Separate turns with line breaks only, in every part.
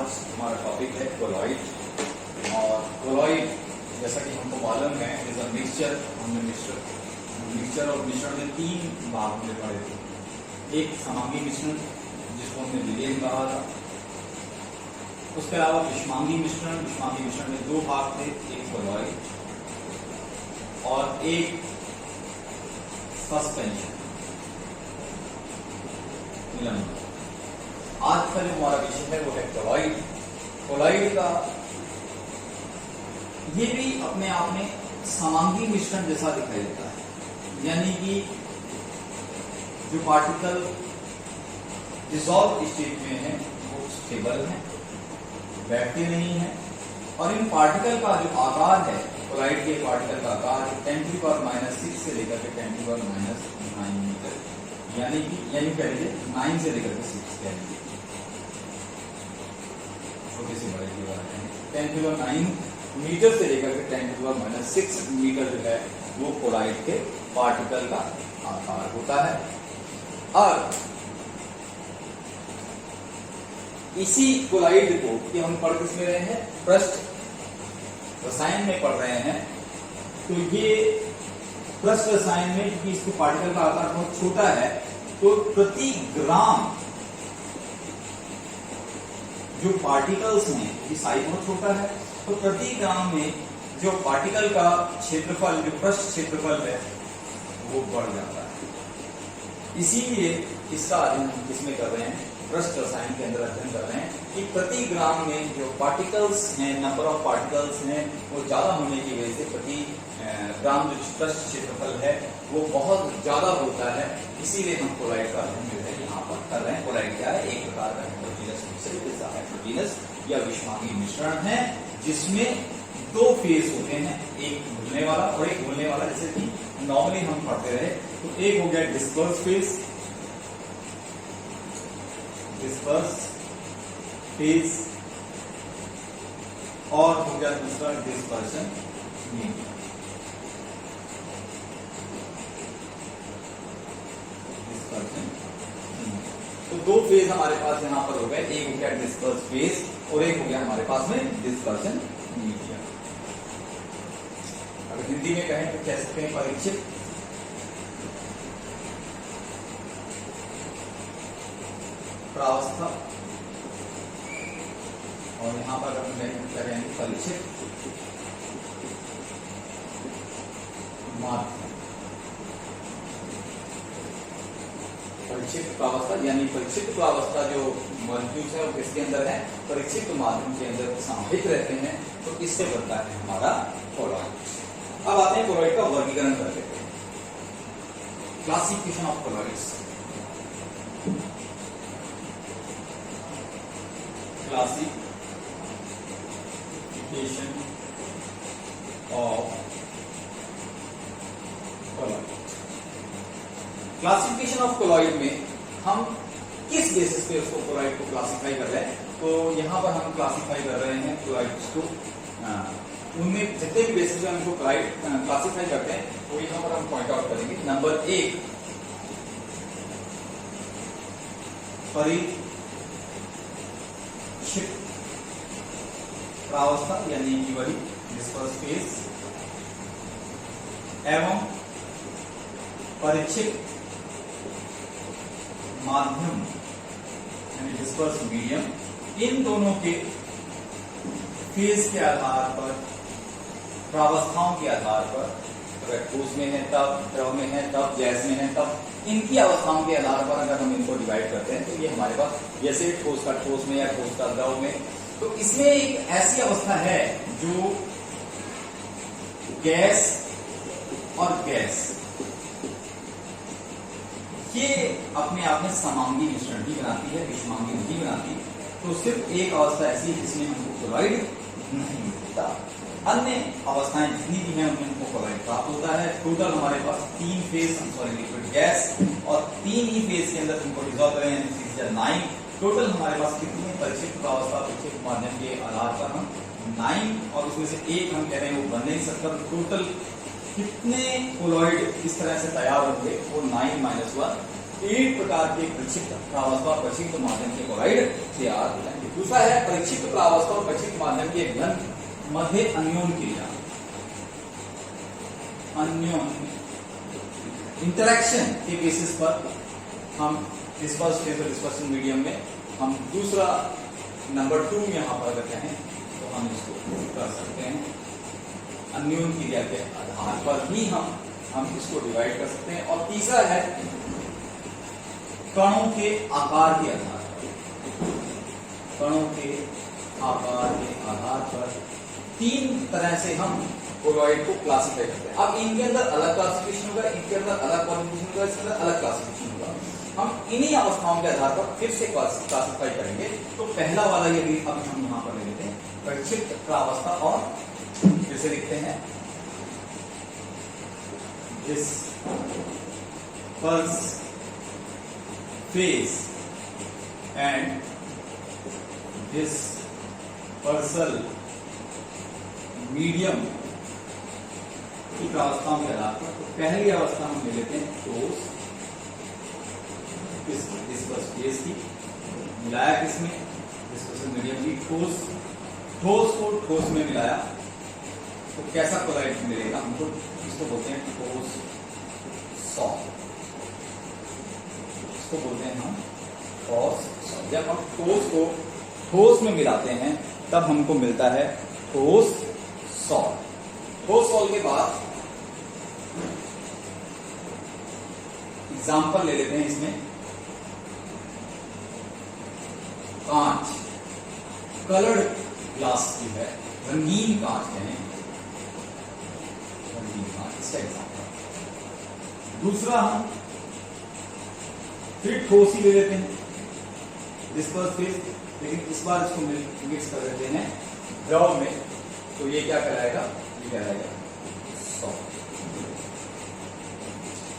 आज हमारा टॉपिक है कोलॉइड। और कोलॉइड जैसा कि हमको मालूम है इज अ मिक्सचर। हमने मिक्सचर और मिश्रण में तीन भाग में पढ़े थे। एक समांगी मिश्रण जिसको हमने विलयन कहा था, उसके अलावा विषमांगी मिश्रण। विषमांगी मिश्रण में दो भाग थे, एक कोलॉइड और एक सस्पेंशन मिलन। आज का जो हमारा विषय है वो है कोलॉइड। कोलॉइड का ये भी अपने आप में समांगी मिश्रण जैसा दिखाई देता है, यानी कि जो पार्टिकल डिसॉल्व स्टेट में है वो स्टेबल है, बैठते नहीं है। और इन पार्टिकल का जो आकार है, कोलॉइड के पार्टिकल का आकार 10⁻⁶ से लेकर के 10⁻⁹ मीटर, यानी कह लीजिए 9 से लेकर के 6 कह लीजिए, छोटे से बड़े की बात है। 10⁹ मीटर से लेकर के 10⁻⁶ मीटर जो है वो कोलॉइड के पार्टिकल का आकार होता है। और इसी कोलॉइड को कि हम पढ़ किसमें रहे हैं, पृष्ठ रसायन में पढ़ रहे हैं। तो ये पृष्ठ रसायन में क्योंकि इसके पार्टिकल का आकार बहुत छोटा है, तो प्रति ग्राम जो पार्टिकल्स हैं, ये साइज बहुत छोटा है, तो प्रति ग्राम में जो पार्टिकल का क्षेत्रफल, जो पृष्ठ क्षेत्रफल है वो बढ़ जाता है। इसीलिए इसका अध्ययन हम किसमें कर रहे हैं, पृष्ठ रसायन के अंदर अध्ययन कर रहे हैं कि प्रति ग्राम में जो पार्टिकल्स हैं, नंबर ऑफ पार्टिकल्स हैं, वो ज्यादा होने की वजह से प्रति ग्राम जो पृष्ठ क्षेत्रफल है वो बहुत ज्यादा होता है। इसीलिए हम कोलॉइड का अध्ययन जो है यहाँ पर कर रहे हैं। कोलॉइड क्या है, एक प्रकार का हेटेरोजीनस या विषमांगी मिश्रण है जिसमें दो फेज होते हैं, एक घुलने वाला और एक घुलने वाला। जैसे कि नॉर्मली हम पढ़ते रहे, तो एक हो गया डिस्पर्स फेज, और हो गया दूसरा डिस्पर्शन मीडियम। तो दो फेज हमारे पास यहाँ पर हो गए, एक हो गया डिस्पर्स फेज और एक हो गया हमारे पास में डिस्पर्शन मीडियम। अगर हिंदी में कहें तो कह सकते हैं परीक्षित प्रावस्था, और यहां पर हम करेंगे परीक्षित माध्यम। परीक्षित प्रावस्था यानी परीक्षित प्रावस्था जो मॉलिक्यूल्स है वो किसके अंदर है, परीक्षित माध्यम के अंदर समाहित रहते हैं। तो इससे बनता है हमारा कोलॉइड। अब आते हैं कोलॉइड का वर्गीकरण कर लेते हैं, classification of colloids. Classification of colloid. Classification of colloid में हम किस बेसिस पे उसको कोलॉइड को क्लासिफाई कर रहे हैं, तो यहां पर हम क्लासिफाई कर रहे हैं कोलॉइड्स को, उनमें जितने भी बेसिस पे हम उनको क्लासिफाई करते हैं वो यहां पर हम पॉइंट आउट करेंगे। नंबर 1 परिक्षिप्त प्रावस्था यानी कि वही डिस्पर्स फेज, एवं परीक्षित माध्यम यानी डिस्पर्स मीडियम। इन दोनों के फेज के आधार पर, प्रावस्थाओं के आधार पर, अगर ठोस में है तब, द्रव में है तब, गैस में है तब, इनकी अवस्थाओं के आधार पर अगर हम इनको डिवाइड करते हैं तो ये हमारे पास जैसे ठोस का ठोस में या ठोस का द्रव में, तो इसमें एक ऐसी अवस्था है जो गैस और गैस ये अपने आप में समांगी मिश्रण ही बनाती है, विषमांगी नहीं बनाती। तो सिर्फ एक अवस्था ऐसी है जिसमें हमको कोलॉइड नहीं मिलता, अन्य अवस्थाएं जितनी भी हैं उनमें हमको कोलॉइड प्राप्त होता है। टोटल हमारे पास 3 फेज, लिक्विड गैस, और 3 ही फेज के अंदर हमको डिसॉल्व करें यानी 9। टोटल हमारे पास कितनी परीक्षित प्रावस्था, परीक्षित माध्यम के आधार पर हम 9, और उसमें से एक हम कह रहे हैं वो बन नहीं सकता। तो टोटल कितने कोलॉइड इस तरह से तैयार होंगे, वो 9 - 1 तीन प्रकार के प्रक्षिप्त प्रावस्था और प्रक्षिप्त माध्यम के क्लोराइड तैयार हो जाएंगे। दूसरा है प्रक्षिप्त प्रावस्था और प्रक्षिप्त माध्यम के घन मध्य अन्योन क्रिया, अन्योन इंटरेक्शन के बेसिस पर हम डिस्पर्स फेज और डिस्पर्शन मीडियम में हम दूसरा नंबर 2 यहां पर अगर कहें तो हम इसको कर सकते हैं। अन्योन क्रिया के आधार पर भी हम इसको डिवाइड कर सकते हैं। और तीसरा है कणों के आकार के आधार पर, कणों के आकार के आधार पर तीन तरह से हम कोलॉइड को क्लासिफाई करते हैं। अब इनके अंदर अलग क्लासिफिकेशन होगा, इनके अंदर अलग क्वालिफिकेशन होगा, इसके अंदर अलग क्लासिफिकेशन होगा। हम इन्हीं अवस्थाओं के आधार पर फिर से क्लासिफाई करेंगे। तो पहला वाला यदि अभी हम यहां पर ले लेते हैं प्रक्षिप्त प्रावस्था और फिर से लिखते हैं disperse phase and dispersal medium की प्रावस्थाओं के आधार पर तो पहली अवस्था हम ले लेते हैं ठोस, डिस्पर्स फेज की, मिलाया किसमें, डिस्पर्सल मीडियम की। ठोस को ठोस में मिलाया तो कैसा क्लोराइड मिलेगा हमको, इसको बोलते हैं ठोस सॉल्ट, इसको बोलते हैं हम ठोस सॉल्ट। जब हम ठोस को ठोस में मिलाते हैं तब हमको मिलता है ठोस सॉल्ट। ठोस सॉल्ट के बाद एग्जाम्पल ले लेते हैं इसमें कांच, कलर्ड ग्लास की है, रंगीन कांच है, रंगीन कांच, इसका एग्जाम्पल। दूसरा हम फिर ठोस ही ले लेते हैं, डिस्पर्स फेज, लेकिन इस बार इसको मिक्स कर देते हैं द्रव में, तो ये क्या कहलाएगा, ये कहलाएगा सॉल्ट।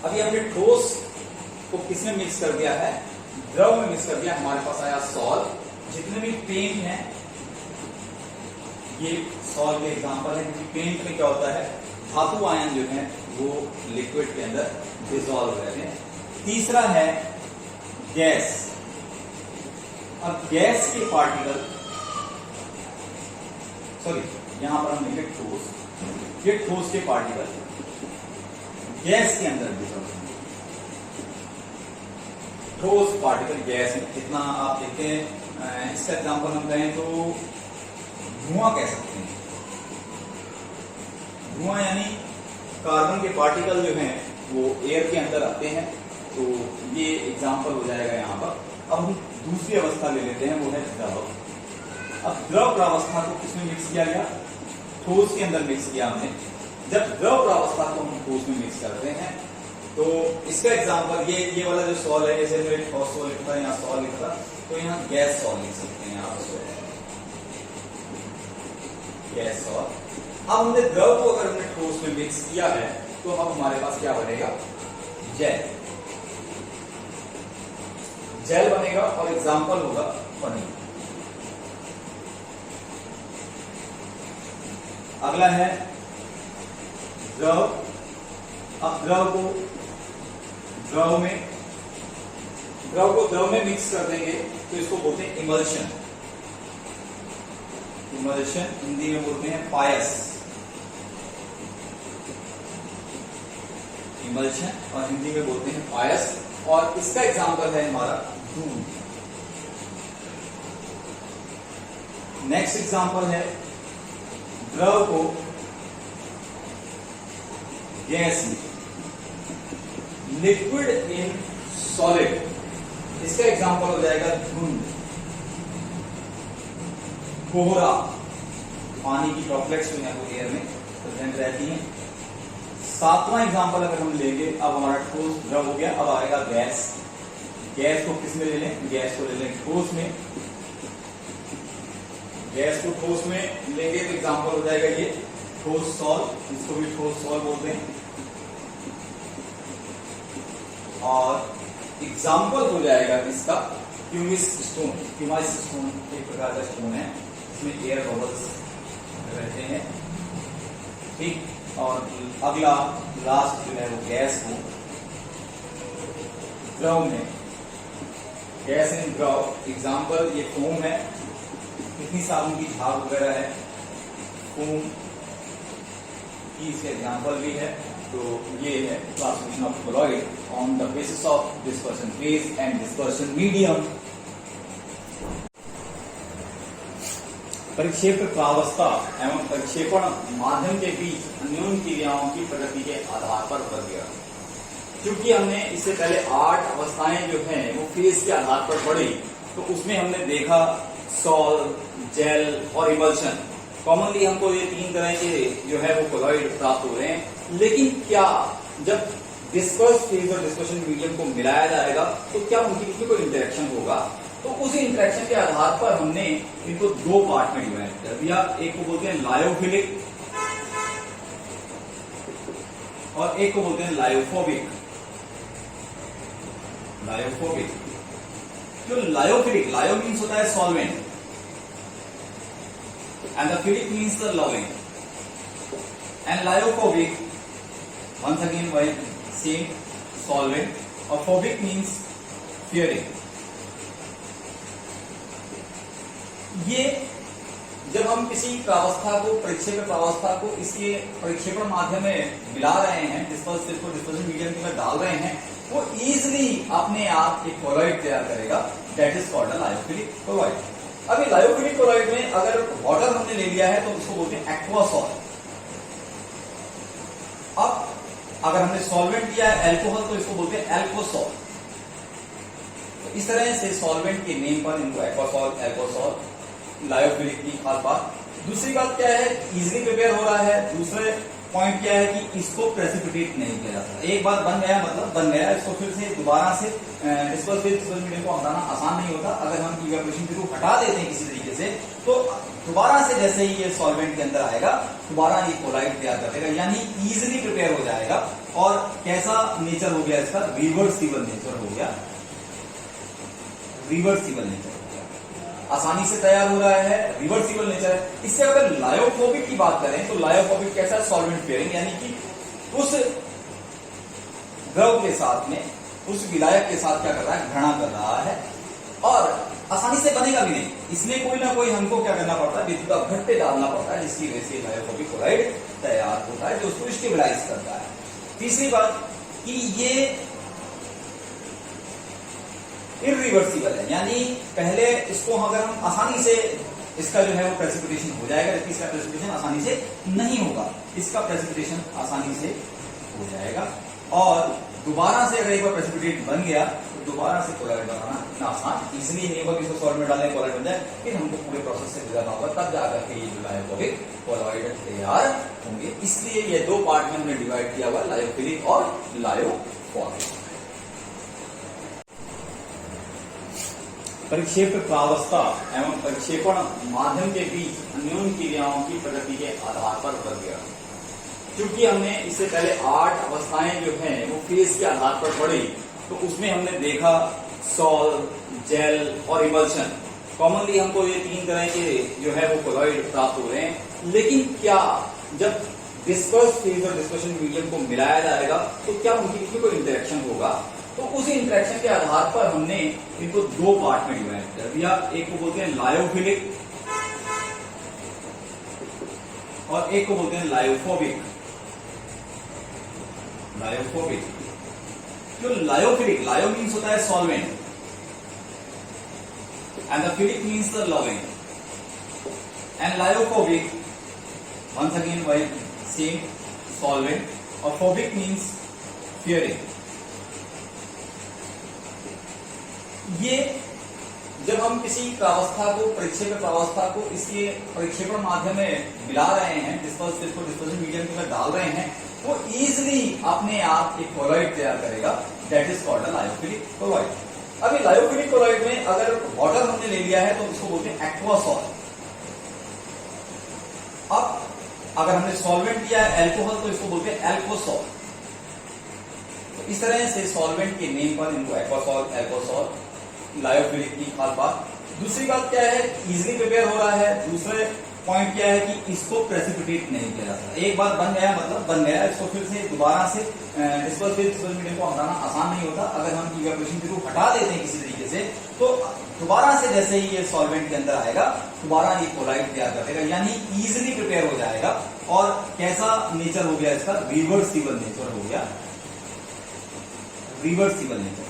अभी हमने ठोस को किसमें मिक्स कर दिया है, द्रव में मिक्स कर दिया, हमारे पास आया सॉल्ट। जितने भी पेंट हैं ये सॉल्ट के एग्जांपल है, क्योंकि पेंट में क्या होता है धातु आयन जो है वो लिक्विड के अंदर डिसॉल्व रहते हैं। तीसरा है गैस। अब गैस के पार्टिकल, सॉरी यहां पर हम लिखे ठोस, ये ठोस के पार्टिकल गैस के अंदर डिसॉल्व होंगे। ठोस पार्टिकल गैस में कितना आप देखते हैं, इसका एग्जांपल हम कहें तो धुआं कह सकते हैं। धुआं यानी कार्बन के पार्टिकल जो हैं वो एयर के अंदर आते हैं, तो ये एग्जांपल हो जाएगा यहां पर। अब हम दूसरी अवस्था ले लेते हैं, वो है द्रव। अब द्रव प्रावस्था को किसमें मिक्स किया गया, ठोस के अंदर मिक्स किया हमने। जब द्रव प्रावस्था को हम ठोस में मिक्स करते हैं तो इसका एग्जांपल ये वाला जो सॉल है, जैसे मैं ठोस सॉल लिखता है, यहाँ सॉल लिखता, तो यहाँ गैस सॉल लिख सकते हैं, यहाँ पर गैस सॉल। अब हमने द्रव को अगर हमने ठोस में मिक्स किया है तो अब हमारे पास क्या बनेगा, जेल, जेल बनेगा और एग्जांपल होगा पनीर। अगला है द्रव। अब द्रव को द्रव में मिक्स कर देंगे तो इसको बोलते हैं इमल्शन। इमल्शन हिंदी में बोलते हैं पायस, इमल्शन और हिंदी में बोलते हैं पायस। और इसका एग्जांपल है हमारा दूध। नेक्स्ट एग्जांपल है द्रव को गैस में, लिक्विड इन सॉलिड, इसका एग्जांपल हो जाएगा धुंध, कोहरा, पानी की ड्रॉपलेट्स जो है वो एयर में प्रेजेंट रहती हैं। सातवां एग्जांपल अगर हम लेंगे, अब हमारा ठोस द्रव हो गया, अब आएगा गैस। गैस को किस में ले लें, गैस को ले लें ठोस में। गैस को ठोस में लेंगे तो एग्जांपल हो जाएगा ये ठोस सॉल्ट, इसको भी ठोस सॉल्ट बोलते हैं। और एग्जाम्पल हो जाएगा इसका क्यूमिस स्टोन। क्यूमिस स्टोन एक प्रकार का स्टोन है, इसमें एयर बबल्स रहते हैं, ठीक। और अगला लास्ट जो है वो गैस को द्रव में, गैस इन द्रव, एग्जाम्पल ये फोम है, कितनी साबुन की झाग वगैरह है, फोम की इसके एग्जाम्पल भी है। तो ये है classification of colloid on the basis of dispersion phase and dispersion medium. परिक्षेप्य प्रावस्था एवं परिक्षेपण माध्यम के बीच अन्योन्य क्रियाओं की प्रगति के आधार पर वर्गीकरण। क्योंकि हमने इससे पहले 8 अवस्थाएं जो हैं वो फेज के आधार पर पढ़ी, तो उसमें हमने देखा सॉल्व, जेल और इमल्शन। कॉमनली हमको ये 3 तरह के जो है वो कोलॉइड प्राप्त हो रहे हैं। लेकिन क्या जब डिस्पर्स फेज और डिस्पर्शन मीडियम को मिलाया जाएगा तो क्या उनके बीच में कोई इंटरेक्शन होगा? तो उसी इंटरेक्शन के आधार पर हमने इनको 2 पार्ट में डिवाइड कर दिया। एक को बोलते हैं लायोफिलिक और एक को बोलते हैं लायोफोबिक। लायोफोबिक जो लायोफिलिक, लायो मीन्स होता है solvent and the philic means the loving, and lyophobic once again when same solvent, or phobic means fearing। ये जब हम किसी प्रावस्था को, परिक्षेप्य प्रावस्था को इसके परिक्षेपण माध्यम में मिला रहे हैं, डिस्पर्शन मीडियम में डाल रहे हैं, वो इजिली अपने आप एक कोलॉइड तैयार करेगा, that is called lyophilic colloid. अभी लायोफिलिक कोलॉइड में अगर वाटर हमने ले लिया है तो उसको बोलते हैं एक्वा सॉल्ट। अब अगर हमने सॉल्वेंट लिया है एल्कोहल तो इसको बोलते हैं एल्कोसॉल। तो इस तरह से सॉल्वेंट के नेम पर इनको एक्वासॉल, एल्कोसॉल, लायोफिलिक की खास बात। दूसरी बात क्या है, इजिली प्रिपेयर हो रहा है। दूसरे पॉइंट क्या है कि इसको प्रेसिपिटेट नहीं किया जा सकता। एक बार बन गया मतलब बन गया, इसको फिर से दोबारा से डिस्पर्स मीडियम को हटाना आसान नहीं होता। अगर हम इवेपोरेशन के थ्रू हटा देते हैं किसी तरीके से तो दोबारा से जैसे ही ये सॉल्वेंट के अंदर आएगा दोबारा ये कोलॉइड तैयार कर देगा, यानी इजिली प्रिपेयर हो जाएगा। और कैसा नेचर हो गया इसका, रिवर्सिबल नेचर हो गया, रिवर्सिबल नेचर, आसानी से तैयार हो रहा है, रिवर्सिबल नेचर है। इससे अगर लायोफोबिक की बात करें तो लायोफोबिक कैसा है, सॉल्वेंट फेयरिंग, यानी कि उस द्रव के साथ में, उस विलायक के साथ क्या कर रहा है, घृणा कर रहा है और आसानी से बनेगा भी नहीं। इसमें कोई ना कोई हमको क्या करना पड़ता है, विद्युत अपघट्य डालना पड़ता है, जिसकी वजह से लायोफोबिक कोलॉइड तैयार होता है जो उसको स्टेबलाइज करता है। तीसरी बात कि ये इरिवर्सिबल है, यानी पहले इसको अगर हम आसानी से इसका जो है वो प्रेसिपिटेशन हो जाएगा, जबकि इसका प्रेसिपिटेशन आसानी से नहीं होगा। इसका प्रेसिपिटेशन आसानी से हो जाएगा और दोबारा से अगर एक बार प्रेसिपिटेट बन गया तो दोबारा से कोलॉइड बनाना इतना आसान इसलिए नहीं होगा कि इसको सॉल्ट में डालने कोलॉइड बन जाए, फिर हमको पूरे प्रोसेस से गुजरना होगा, तब जाकर के ये जो लायोफोबिक कोलॉइड तैयार होंगे। इसलिए ये 2 पार्ट में हमने डिवाइड किया हुआ, लायोफिलिक और लायोफोबिक। परिक्षेप्य प्रावस्था एवं परिक्षेपण माध्यम के बीच अन्योन्य क्रियाओं की प्रगति के आधार पर वर्गीकरण। क्योंकि हमने इससे पहले 8 अवस्थाएं जो हैं वो फेज के आधार पर पढ़ी, तो उसमें हमने देखा सॉल्व, जेल और इमल्शन। कॉमनली हमको ये 3 तरह के जो है वो कोलॉइड प्राप्त हो रहे हैं। लेकिन क्या जब डिस्पर्स फेज और डिस्पर्शन मीडियम को मिलाया जाएगा तो क्या उनके बीच में कोई इंटरेक्शन होगा? तो उसी इंटरेक्शन के आधार पर हमने इनको 2 पार्ट में डिवाइड कर दिया। एक को बोलते हैं लायोफिलिक और एक को बोलते हैं लायोफोबिक। लायोफोबिक जो लायोफिलिक, लायो मीन्स होता है solvent and the philic means the loving, and lyophobic once again by same solvent, or phobic means fearing। ये जब हम किसी प्रावस्था को, परिक्षेप्य प्रावस्था को इसके परिक्षेपण माध्यम में मिला रहे हैं, डिस्पर्शन मीडियम में डाल रहे हैं, वो इजिली अपने आप एक कोलॉइड तैयार करेगा, that is called lyophilic colloid. अभी लायोफिलिक कोलॉइड में अगर वाटर हमने ले लिया है तो उसको बोलते हैं एक्वासॉल। अब अगर हमने सॉल्वेंट लिया है एल्कोहल तो इसको बोलते हैं एल्कोसॉल। तो इस तरह से सॉल्वेंट के नेम पर इनको एक्वासॉल, एल्कोसॉल, लायोफिलिक की खास बात। दूसरी बात क्या है, इजिली प्रिपेयर हो रहा है। दूसरे पॉइंट क्या है कि इसको प्रेसिपिटेट नहीं किया जा सकता। एक बार बन गया मतलब बन गया, इसको फिर से दोबारा से डिस्पर्सिव मीडियम को हटाना आसान नहीं होता। अगर हम इवेपोरेशन के थ्रू हटा देते हैं किसी तरीके से, तो दोबारा से जैसे ही ये सॉल्वेंट के अंदर आएगा दोबारा ये कोलाइड तैयार कर देगा, यानी इजिली प्रिपेयर हो जाएगा। और कैसा नेचर हो गया इसका, रिवर्सिबल नेचर हो गया, रिवर्सिबल नेचर,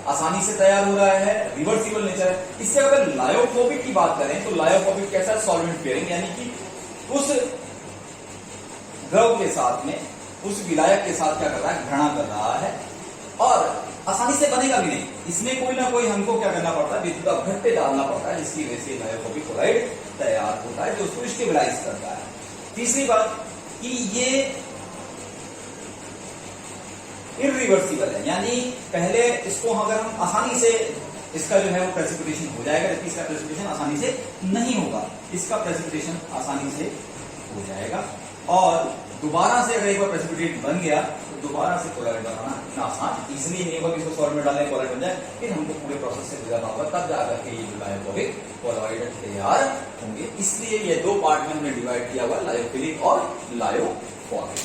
आसानी से तैयार हो रहा है, रिवर्सिबल नेचर है। इससे अगर लायोफोबिक की बात करें तो लायोफोबिक कैसा है, सॉल्वेंट पेयरिंग, यानी कि उस द्रव के साथ में, उस विलायक के साथ क्या कर रहा है, घृणा कर रहा है, और आसानी से बनेगा भी नहीं। इसमें कोई ना कोई हमको क्या करना पड़ता है, विद्युत अपघट्य डालना पड़ता है, जिसकी वजह से लायोफोबिक क्लोराइड तैयार होता है, जो उसको स्टेबलाइज करता है। तीसरी बात कि ये इरिवर्सिबल है, यानी पहले इसको अगर हम आसानी से, इसका जो है वो प्रेसिपिटेशन हो जाएगा, जबकि इसका प्रेसिपिटेशन आसानी से नहीं होगा। इसका प्रेसिपिटेशन आसानी से हो जाएगा, और दोबारा से अगर एक बार प्रेसिपिटेट बन गया तो दोबारा से क्लोराइड बनाना इतना आसान इसलिए नहीं होगा कि इसको सॉल्ट में डालें क्लोराइड बन जाए, फिर हमको पूरे प्रोसेस से गुजरना होगा, तब जाकर के ये लायोफोबिक क्लोराइड तैयार होंगे। इसलिए ये दो पार्ट में हमने डिवाइड किया हुआ, लायोफिलिक और लायोफोबिक।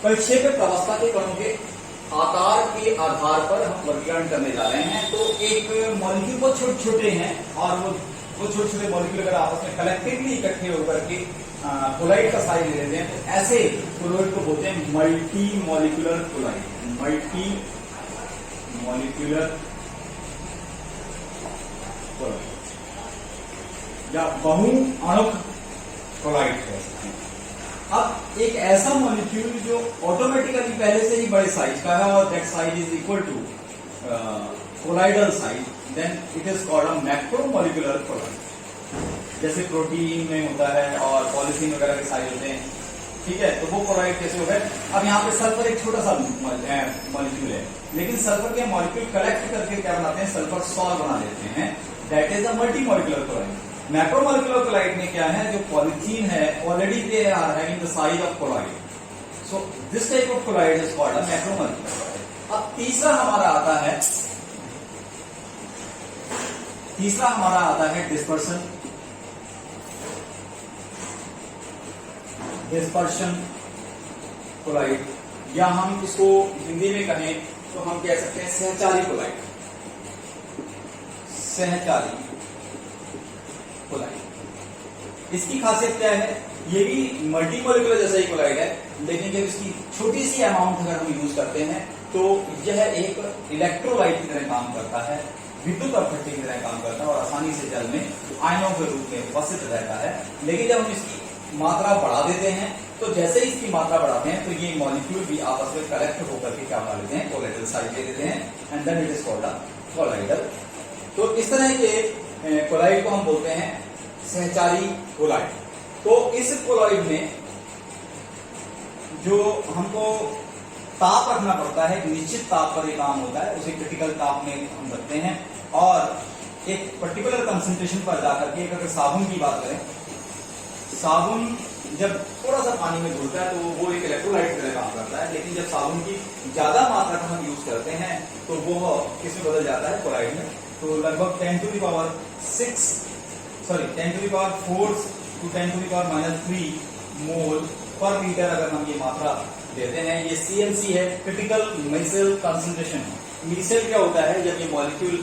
परिक्षेपक अवस्था के कणों के आकार के आधार पर हम वर्गीकरण करने जा रहे हैं। तो एक मॉलिक्यूल बहुत छोटे छोटे हैं, और वो छोटे छोटे मॉलिक्यूल अगर आपस में कलेक्टिवली इकट्ठे होकर के क्लोराइड का साइज ले लेते हैं, तो ऐसे क्लोराइड को बोलते हैं multi molecular chloride, multi molecular chloride या बहु अणुक क्लोराइड कह सकते हैं। अब एक ऐसा मॉलिक्यूल जो ऑटोमेटिकली पहले से ही बड़े साइज का है, और that size is equal to colloidal size, then it is called a macromolecular colloid. जैसे प्रोटीन में होता है और पॉलीथीन वगैरह के साइज होते हैं, ठीक है, तो वो क्लोराइड कैसे हो गए। अब यहाँ पे सल्फर एक छोटा सा मॉलिक्यूल है, लेकिन सल्फर के मॉलिक्यूल कलेक्ट करके क्या बनाते हैं, सल्फर सॉल्ट बना देते हैं, that is a multi molecular colloid. Macromolecular colloid में क्या है, जो पॉलीथीन है already they are having the size of colloid, so this type of colloid is called a macromolecular colloid. अब तीसरा हमारा आता है डिस्पर्शन क्लोराइड, या हम इसको हिंदी में कहें तो हम कह सकते हैं सहचारी क्लोराइड, सहचारी क्लोराइड। इसकी खासियत क्या है, ये भी मल्टी मॉलिक्यूलर जैसा ही क्लोराइड है, लेकिन जब इसकी छोटी सी अमाउंट अगर हम यूज करते हैं तो यह एक इलेक्ट्रोलाइट की तरह काम करता है, विद्युत अपघट्य की तरह काम करता है, और आसानी से जल में आयनों के रूप में उपस्थित रहता है। लेकिन जब हम इसकी मात्रा बढ़ा देते हैं, तो जैसे ही इसकी मात्रा बढ़ाते हैं तो ये मॉलिक्यूल भी आपस में कलेक्ट होकर के क्या बना लेते हैं, कोलाइडल साइज ले लेते हैं, and then it is called a colloidal. तो इस तरह के कोलाइड को हम बोलते हैं सहचारी कोलाइड। तो इस कोलाइड में जो हमको ताप रखना पड़ता है, एक निश्चित ताप पर ये काम होता है, उसे क्रिटिकल ताप में हम रखते हैं, और एक पर्टिकुलर कंसंट्रेशन पर जाकर के, अगर साबुन की बात करें, साबुन जब थोड़ा सा पानी में घुलता है तो वो एक इलेक्ट्रोलाइट की तरह काम करता है, लेकिन जब साबुन की ज्यादा मात्रा का हम यूज करते हैं तो वो किसमें बदल जाता है, क्लोराइड में। तो लगभग 10 to the power 4 to 10 to the power -3 मोल पर लीटर अगर हम ये मात्रा देते हैं। ये CMC है, क्रिटिकल मिसल कंसंट्रेशन। मिसल क्या होता है, जब ये मॉलिक्यूल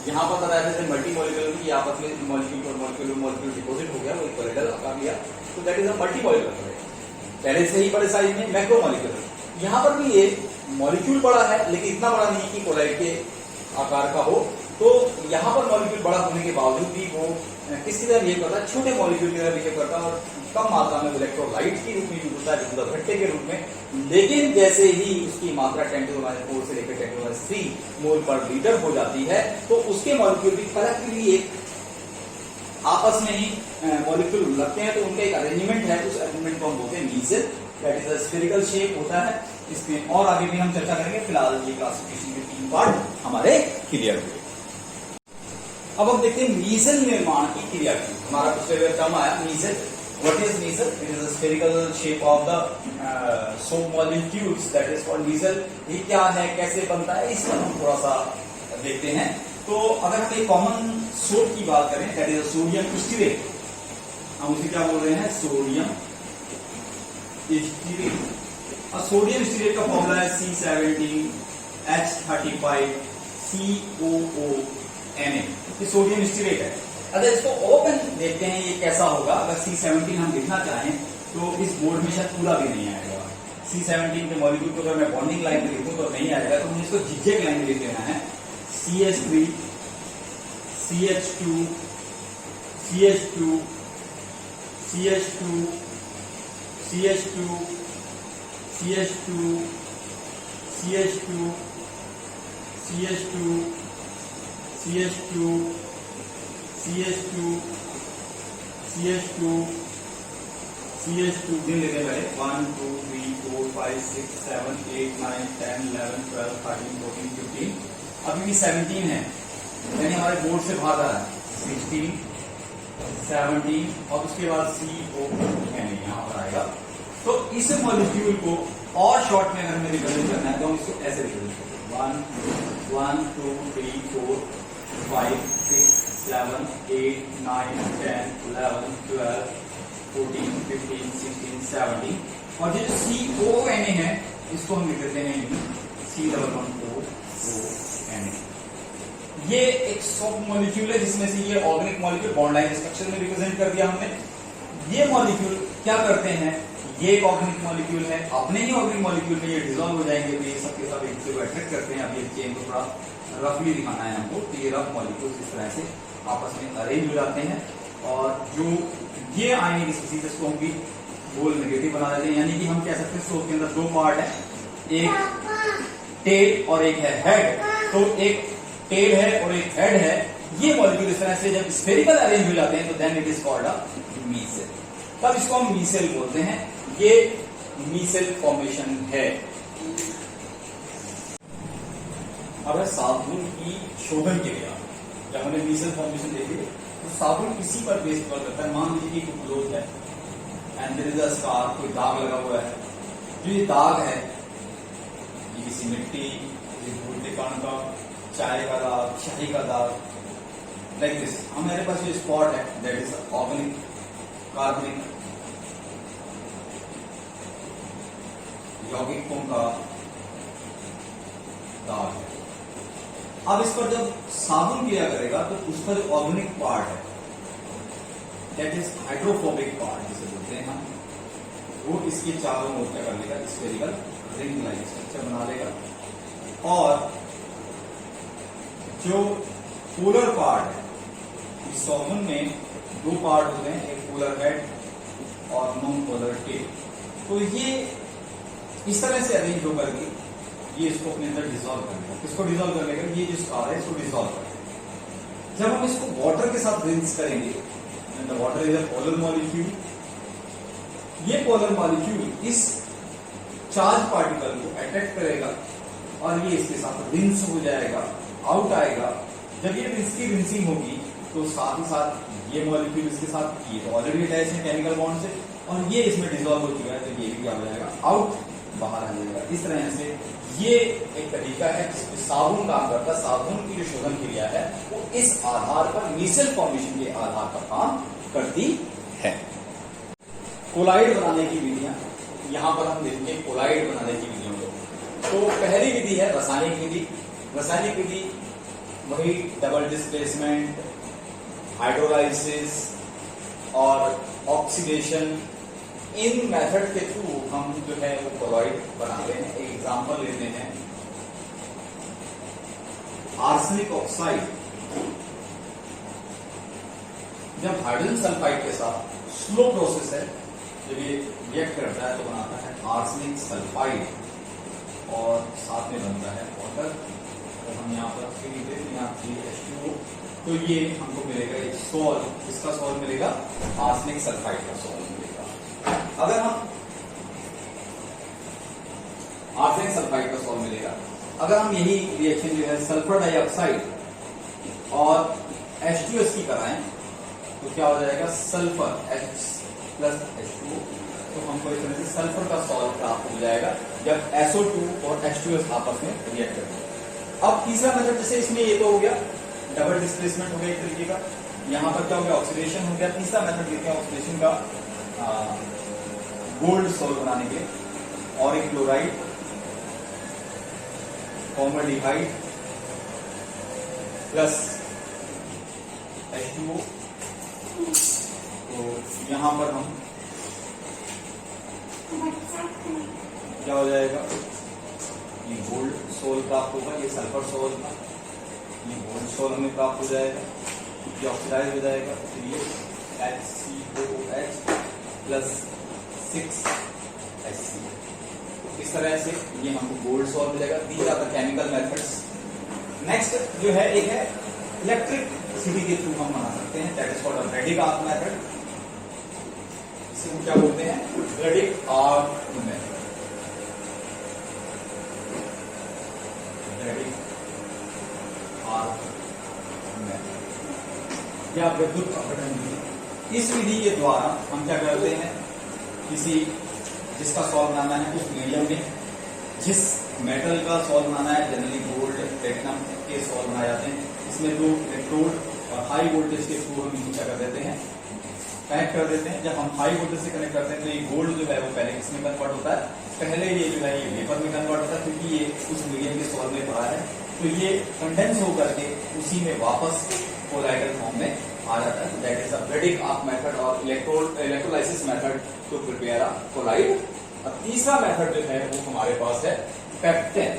यहाँ पर बताया जैसे मल्टी मॉलिक्यूलर की आपस में मॉलिक्यूल डिपोजिट हो गया, वो एक कोलाइडल आकार लिया, तो that is a multi molecular. पहले से ही बड़े साइज में मैक्रो मॉलिक्यूलर। यहाँ पर भी ये मॉलिक्यूल बड़ा है, लेकिन इतना बड़ा नहीं कि कोलाइड के आकार का हो। तो यहाँ पर मॉलिक्यूल बड़ा होने के बावजूद भी वो किसी तरह बिहेव करता है, छोटे मॉलिक्यूल की तरह बिहेव करता है, और कम मात्रा में इलेक्ट्रोलाइट के रूप में यूज होता है, विद्युत अपघट्य के रूप में। लेकिन जैसे ही उसकी मात्रा 10 to the -4 से लेकर 10 to the -3 मोल पर लीटर हो जाती है, तो उसके मॉलिक्यूल भी कलेक्टिवली एक आपस में ही मॉलिक्यूल लगते हैं, तो उनका एक अरेंजमेंट है, उस अरेंजमेंट को हम बोलते हैं micelle, that is a spherical shape होता है इसमें। और आगे भी हम चर्चा करेंगे, फिलहाल ये क्लासिफिकेशन के 3 पार्ट हमारे क्लियर हुए। अब हम देखते हैं मीसल निर्माण की क्रिया की। हमारा पिछले टर्म आया micelle. What is micelle? It is a spherical shape of the soap molecules, that is called micelle. ये क्या है, कैसे बनता है, इसका हम थोड़ा सा देखते हैं। तो अगर हम एक कॉमन सोप की बात करें, दैट इज सोडियम स्टीरेट, हम उसे क्या बोल रहे हैं, सोडियम स्टीरेट। और सोडियम स्टीरेट का फॉर्मूला है C17H35COONA, ये सोडियम स्टीरेट है। अगर इसको ओपन देखते हैं ये कैसा होगा, अगर C17 हम लिखना चाहें तो इस बोर्ड में शायद पूरा भी नहीं आएगा। C17 के मॉलिक्यूल को अगर मैं बॉन्डिंग लाइन में लिखूं तो नहीं आएगा, तो मुझे इसको झिझक लाइन में लिख लेना है, CH3 CH2 CH2 CH2 CH2 CH2 CH2 CH2 CH2 CH2 CH2 CH2 दिन लेते हैं 1 2 3 4 5 6 7 8 9 10 11 12 13 14 15, अभी भी 17 है, यानी हमारे बोर्ड से बाहर आ रहा है 16 17 और उसके बाद CO यहाँ पर आएगा। तो इस मॉलिक्यूल को और शॉर्ट में अगर हमें रिप्रेजेंट करना है तो हम इसको ऐसे रिप्रेजेंट करते हैं 1 1 2 3 4 5 6 7 8 9 10 11 12 14 15 16 17, और जो CONA है इसको हम लिख देते हैं C11ONA। ये एक सोप मॉलिक्यूल है जिसमें से ये organic molecule bond line structure में रिप्रेजेंट कर दिया हमने। ये मॉलिक्यूल क्या करते हैं, ये एक ऑर्गेनिक मॉलिक्यूल है, अपने ही ऑर्गेनिक मॉलिक्यूल में ये डिसॉल्व हो जाएंगे, तो ये सबके सब एक दूसरे को अट्रैक्ट करते हैं। अब ये चेन को थोड़ा रफली दिखाना है हमको, तो ये रफ मॉलिक्यूल इस तरह से आपस में अरेंज हो जाते हैं, और जो ये आयनिक स्पीसीज इसको हम भी बोल नेगेटिव बना देते हैं, यानी कि हम कह सकते हैं सोप के अंदर दो पार्ट है, एक टेल और एक है हेड। तो एक टेल है और एक हेड है, ये मॉलिक्यूल इस तरह से जब स्फेरिकल अरेंज हो जाते हैं तो then it is called a micelle, तब इसको हम मीसेल बोलते हैं। ये मीसेल फॉर्मेशन है। अब है साबुन की शोधन क्रिया। जब हमने मीसेल फॉर्मेशन देखी तो साबुन किसी पर बेस करता है, मान लीजिए कि कोई क्लोथ है and there is a scar, कोई दाग लगा हुआ है, जो ये दाग है ये किसी मिट्टी, किसी धूल के कण का, चाय का दाग, शाही का दाग, लाइक दिस। हमारे पास जो स्पॉट है दैट इज ऑर्गेनिक कार्बनिक यौगिकों का दाग है। अब इस पर जब साबुन किया करेगा तो उस पर ऑर्गेनिक पार्ट है दैट इज हाइड्रोफोबिक पार्ट जिसे बोलते हैं हम, वो इसके चारों ओर क्या कर लेगा, स्फेरिकल रिंग लाइक स्ट्रक्चर बना लेगा। और जो पोलर पार्ट है, इस साबुन में दो पार्ट होते हैं, एक पोलर हेड और नॉन पोलर टेल। तो ये इस तरह से अरेंज होकर के ये इसको अपने अंदर डिसॉल्व कर लेगा। किसको डिसॉल्व कर लेगा, ये जो स्कार है इसको डिसॉल्व कर लेगा। जब हम इसको वाटर के साथ रिंस करेंगे, water is a polar molecule, ये पोलर मॉलिक्यूल इस चार्ज पार्टिकल को अट्रैक्ट करेगा और ये इसके साथ रिंस हो जाएगा, आउट आएगा। जब ये इसकी रिंसिंग होगी तो साथ ही साथ ये मॉलिक्यूल इसके साथ, ये तो ऑलरेडी अटैच है केमिकल बॉन्ड से, और ये इसमें डिसॉल्व हो चुका है, तो ये भी क्या हो जाएगा, आउट, बाहर आ जाएगा। इस तरह से ये एक तरीका है जिसमें साबुन काम करता है। साबुन की जो शोधन क्रिया है वो इस आधार पर, मीसेल फॉर्मेशन के आधार पर काम करती है। कोलाइड बनाने की विधियां, यहां पर हम देखेंगे कोलाइड बनाने की विधियों को। तो पहली विधि है रासायनिक विधि। रासायनिक विधि वही डबल डिस्प्लेसमेंट, हाइड्रोलाइसिस और ऑक्सीडेशन, इन मेथड के थ्रू हम जो है वो कोलॉइड बनाते हैं। एक एग्जांपल लेते हैं, आर्सेनिक ऑक्साइड जब हाइड्रोजन सल्फाइड के साथ स्लो प्रोसेस है, जब ये रिएक्ट करता है तो बनाता है आर्सेनिक सल्फाइड और साथ में बनता है वाटर। तो हम यहाँ पर CH2O, तो ये हमको मिलेगा एक सॉल्ट, इसका सॉल्ट मिलेगा आर्सेनिक सल्फाइड का सॉल्ट मिलेगा। अगर हम आर्सेनिक सल्फाइड का सॉल्ट मिलेगा, अगर हम यही रिएक्शन जो है सल्फर डाइऑक्साइड और H2S की कराएं तो क्या हो जाएगा, सल्फर H+H2O, तो हमको इस तरह से सल्फर का सॉल्ट प्राप्त हो जाएगा जब SO2 और H2S आपस में रिएक्ट करेंगे। अब तीसरा मेथड, जैसे इसमें ये तो हो गया डबल डिस्प्लेसमेंट हो गया एक तरीके का। यहाँ पर क्या हो गया, ऑक्सीडेशन हो गया। तीसरा मेथड देखते हैं ऑक्सीडेशन का, गोल्ड सॉल्व बनाने के, और एक क्लोराइड, फॉर्मल्डिहाइड प्लस H2O। तो यहां पर हम क्या हो जाएगा, ये गोल्ड सोल प्राप्त होगा, ये सल्फर सोल था, ये गोल्ड सोल हमें प्राप्त हो जाएगा, ये ऑक्सीडाइज हो जाएगा, फिर ये HCOOH प्लस 6HC। इस तरह से ये हमको गोल्ड सोल मिलेगा। These are the chemical methods. Next जो है, एक है इलेक्ट्रिसिटी के थ्रू हम बना सकते हैं, that is called Bredig arc method. इसे क्या बोलते हैं, Bredig arc method. Bredig arc method या विद्युत अपघटन विधि। इस विधि के द्वारा हम क्या करते हैं, किसी जिसका सॉल्व बनाना है उस मीडियम में, जिस मेटल का सॉल्व बनाना है, जनरली गोल्ड प्लेटिनम के सॉल्व बनाए जाते हैं। इसमें दो इलेक्ट्रोड और हाई वोल्टेज के थ्रू हम इनको क्या कर देते हैं, कनेक्ट कर देते हैं। जब हम हाई वोल्टेज से कनेक्ट करते हैं तो ये गोल्ड जो है वो पहले किसमें कन्वर्ट होता है, पहले ये जो है ये वेपर में कन्वर्ट होता है, क्योंकि ये उस मीडियम के सॉल्व में पड़ा है। तो ये कंडेंस होकर के उसी में वापस कोलाइडल फॉर्म में आ जाता है। That is a Bredig arc method और electrolysis method to prepare a colloid. और तीसरा मेथड जो है वो हमारे पास है पेप्टेन।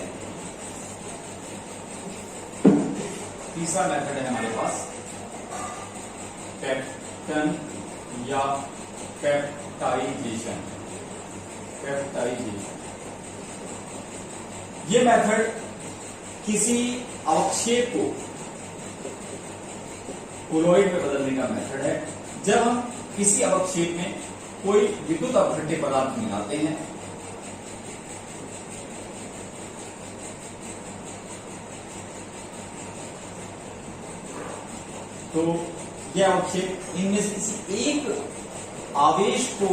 तीसरा मेथड है हमारे पास पेप्टन या पेप्टाइजेशन। ये मेथड किसी अवक्षेप को कोलॉइड में बदलने का मेथड है। जब हम किसी अवक्षेप में कोई विद्युत अपघट्य पदार्थ मिलाते हैं तो यह अवक्षेप इनमें से किसी एक आवेश को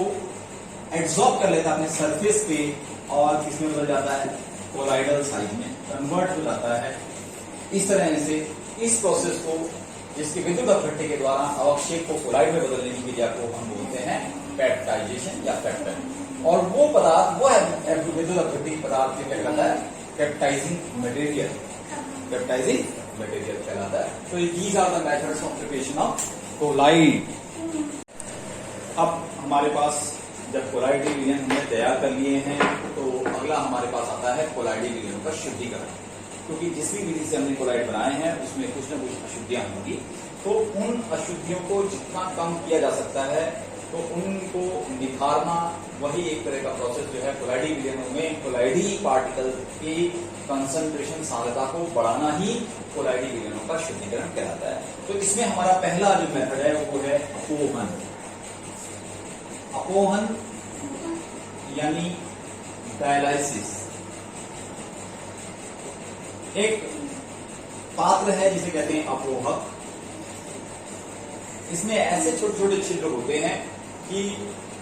एब्सॉर्ब कर लेता है अपने सरफेस पे और किसमें बदल जाता है, कोलाइडल साइज में कन्वर्ट हो जाता है। इस तरह से इस प्रोसेस को, जिसके विद्युत अपघट्य के द्वारा अवक्षेप को कोलाइड में बदलने की क्रिया को हम बोलते हैं पेप्टाइजेशन या पेप्टन। और वो पदार्थ, वो विद्युत अपघट्य पदार्थ क्या कहलाता है, पेप्टाइजिंग मटेरियल। पेप्टाइजिंग मटेरियल कहलाता है। तो these are the methods of preparation of colloid. अब हमारे पास जब कोलाइडल विलयन हमने तैयार कर लिए हैं तो अगला हमारे पास आता है कोलाइडल विलयन का शुद्धिकरण। क्योंकि जिस भी विधि से हमने कोलाइड बनाए हैं उसमें कुछ न कुछ अशुद्धियां होंगी, तो उन अशुद्धियों को जितना कम किया जा सकता है तो उनको निखारना, वही एक तरह का प्रोसेस जो है कोलाइडल विलयनों में कोलाइडी पार्टिकल की कंसंट्रेशन सांद्रता को बढ़ाना ही कोलाइडल विलयनों का शुद्धिकरण कहलाता है। तो इसमें हमारा पहला जो मेथड है वो है अपोहन। अपोहन यानी डायलाइसिस। एक पात्र है जिसे कहते हैं अपोहक। इसमें ऐसे छोटे छोटे छिद्र होते हैं कि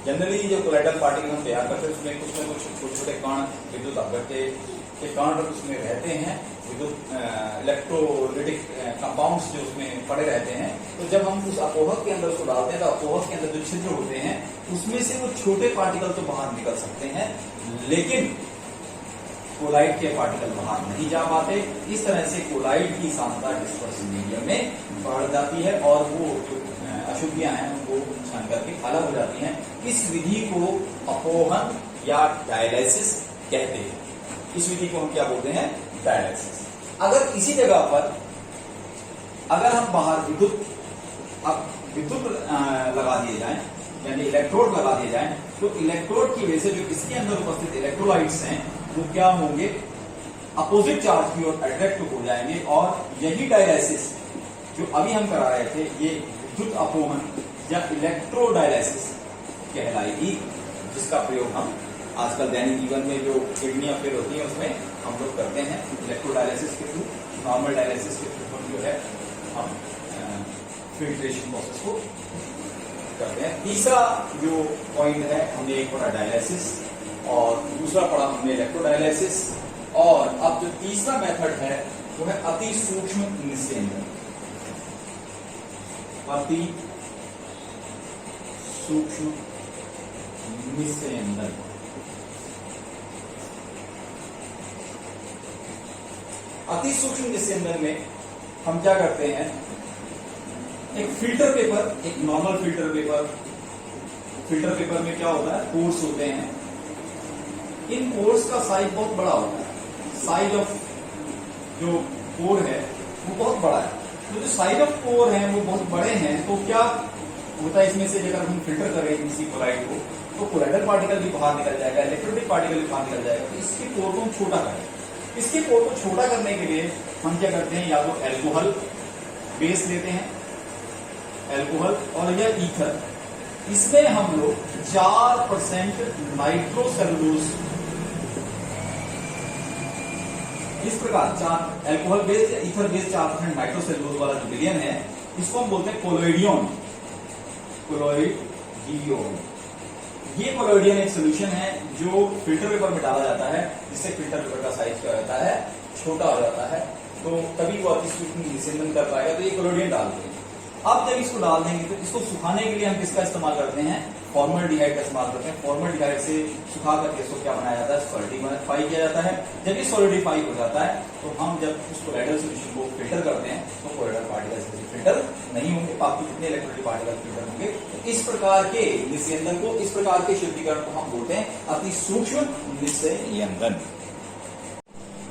जनरली जो कोलाइडल पार्टिकल हम तैयार करते हैं उसमें कुछ न कुछ छोटे छोटे कण, विद्युत अपघट्य के कण उसमें रहते हैं, विद्युत इलेक्ट्रोलिटिक कंपाउंड्स जो उसमें पड़े रहते हैं। तो जब हम उस अपोहक के अंदर उसको डालते हैं तो अपोहक के अंदर जो छिद्र होते हैं उसमें से वो छोटे पार्टिकल तो बाहर निकल सकते हैं, लेकिन कोलाइड के पार्टिकल बाहर नहीं जा पाते। इस तरह से कोलाइड की सांद्रता डिस्पर्सिव मीडियम में बढ़ जाती है और वो जो अशुद्धियां हैं उनको छान करके अलग हो जाती हैं। इस विधि को अपोहन या डायलाइसिस कहते हैं। इस विधि को हम क्या बोलते हैं, डायलाइसिस। अगर इसी जगह पर अगर हम बाहर विद्युत लगा दिए जाएं, यानी इलेक्ट्रोड लगा दिए जाएं, तो इलेक्ट्रोड की वजह से जो इसके अंदर उपस्थित इलेक्ट्रोलाइट्स हैं वो क्या होंगे, अपोजिट चार्ज की ओर अट्रैक्ट हो जाएंगे। और यही डायलाइसिस जो अभी हम करा रहे थे ये विद्युत अपोहन या इलेक्ट्रोडायलाइसिस कहलाएगी, जिसका प्रयोग हम आजकल दैनिक जीवन में जो किडनियां फेल होती है उसमें हम लोग करते हैं इलेक्ट्रोडायलाइसिस के थ्रू। नॉर्मल डायलाइसिस के थ्रू जो है हम फिल्ट्रेशन प्रोसेस को करते हैं। तीसरा जो पॉइंट है, हमने एक पढ़ा डायलाइसिस और दूसरा पढ़ा हमने इलेक्ट्रोडायलाइसिस। और अब जो तीसरा मेथड है वो है अति सूक्ष्म निस्यंदन। अति सूक्ष्म निस्यंदन। अति सूक्ष्म निस्यंदन में हम क्या करते हैं, एक फिल्टर पेपर, एक नॉर्मल फिल्टर पेपर में क्या होता है, पोर्स होते हैं। इन पोर्स का साइज बहुत बड़ा होता है, साइज ऑफ जो पोर है वो बहुत बड़ा है। तो जो साइज ऑफ पोर है वो बहुत बड़े हैं, तो क्या होता है इसमें से अगर हम फिल्टर करें किसी कोलाइड को, तो कोलाइडल पार्टिकल भी बाहर निकल जाएगा, इलेक्ट्रोलिटिक पार्टिकल भी बाहर निकल जाएगा। तो इसके पोर को हम छोटा करें। इसके पोर को छोटा करने के लिए हम क्या करते हैं, या तो एल्कोहल बेस लेते हैं, एल्कोहल और या ईथर, इसमें हम लोग 4% नाइट्रोसेलुलोज, इस प्रकार 4 एल्कोहल बेस या ईथर बेस 4% नाइट्रोसेलुलोज वाला जो विलयन है, इसको हम बोलते हैं कोलोइडियन। ये कोलोइडियन एक सोल्यूशन है जो फिल्टर पेपर में डाला जाता है, जिससे फिल्टर पेपर का साइज क्या होता है, छोटा हो जाता है। तो तभी वो अति सूक्ष्म निस्यंदन कर पाएगा। तो ये कोलोइडियन डालते हैं। अब जब इसको डाल देंगे तो इसको सुखाने के लिए हम किसका इस्तेमाल करते हैं, फॉर्मल्डिहाइड का इस्तेमाल करते हैं। फॉर्मल्डिहाइड से सुखा करके इसको क्या बनाया जाता है, सॉलिडिफाई किया जाता है। जब ये सॉलिडिफाई हो जाता है तो हम जब उस कोलाइडल सॉल्यूशन को फिल्टर करते हैं तो कोलाइडल पार्टिकल्स फिल्टर नहीं होंगे, बाकी कितने इलेक्ट्रोलिटिक पार्टिकल फिल्टर होंगे। तो इस प्रकार के निस्यंदन को, इस प्रकार के शुद्धिकरण को हम बोलते हैं अति सूक्ष्म निस्यंदन।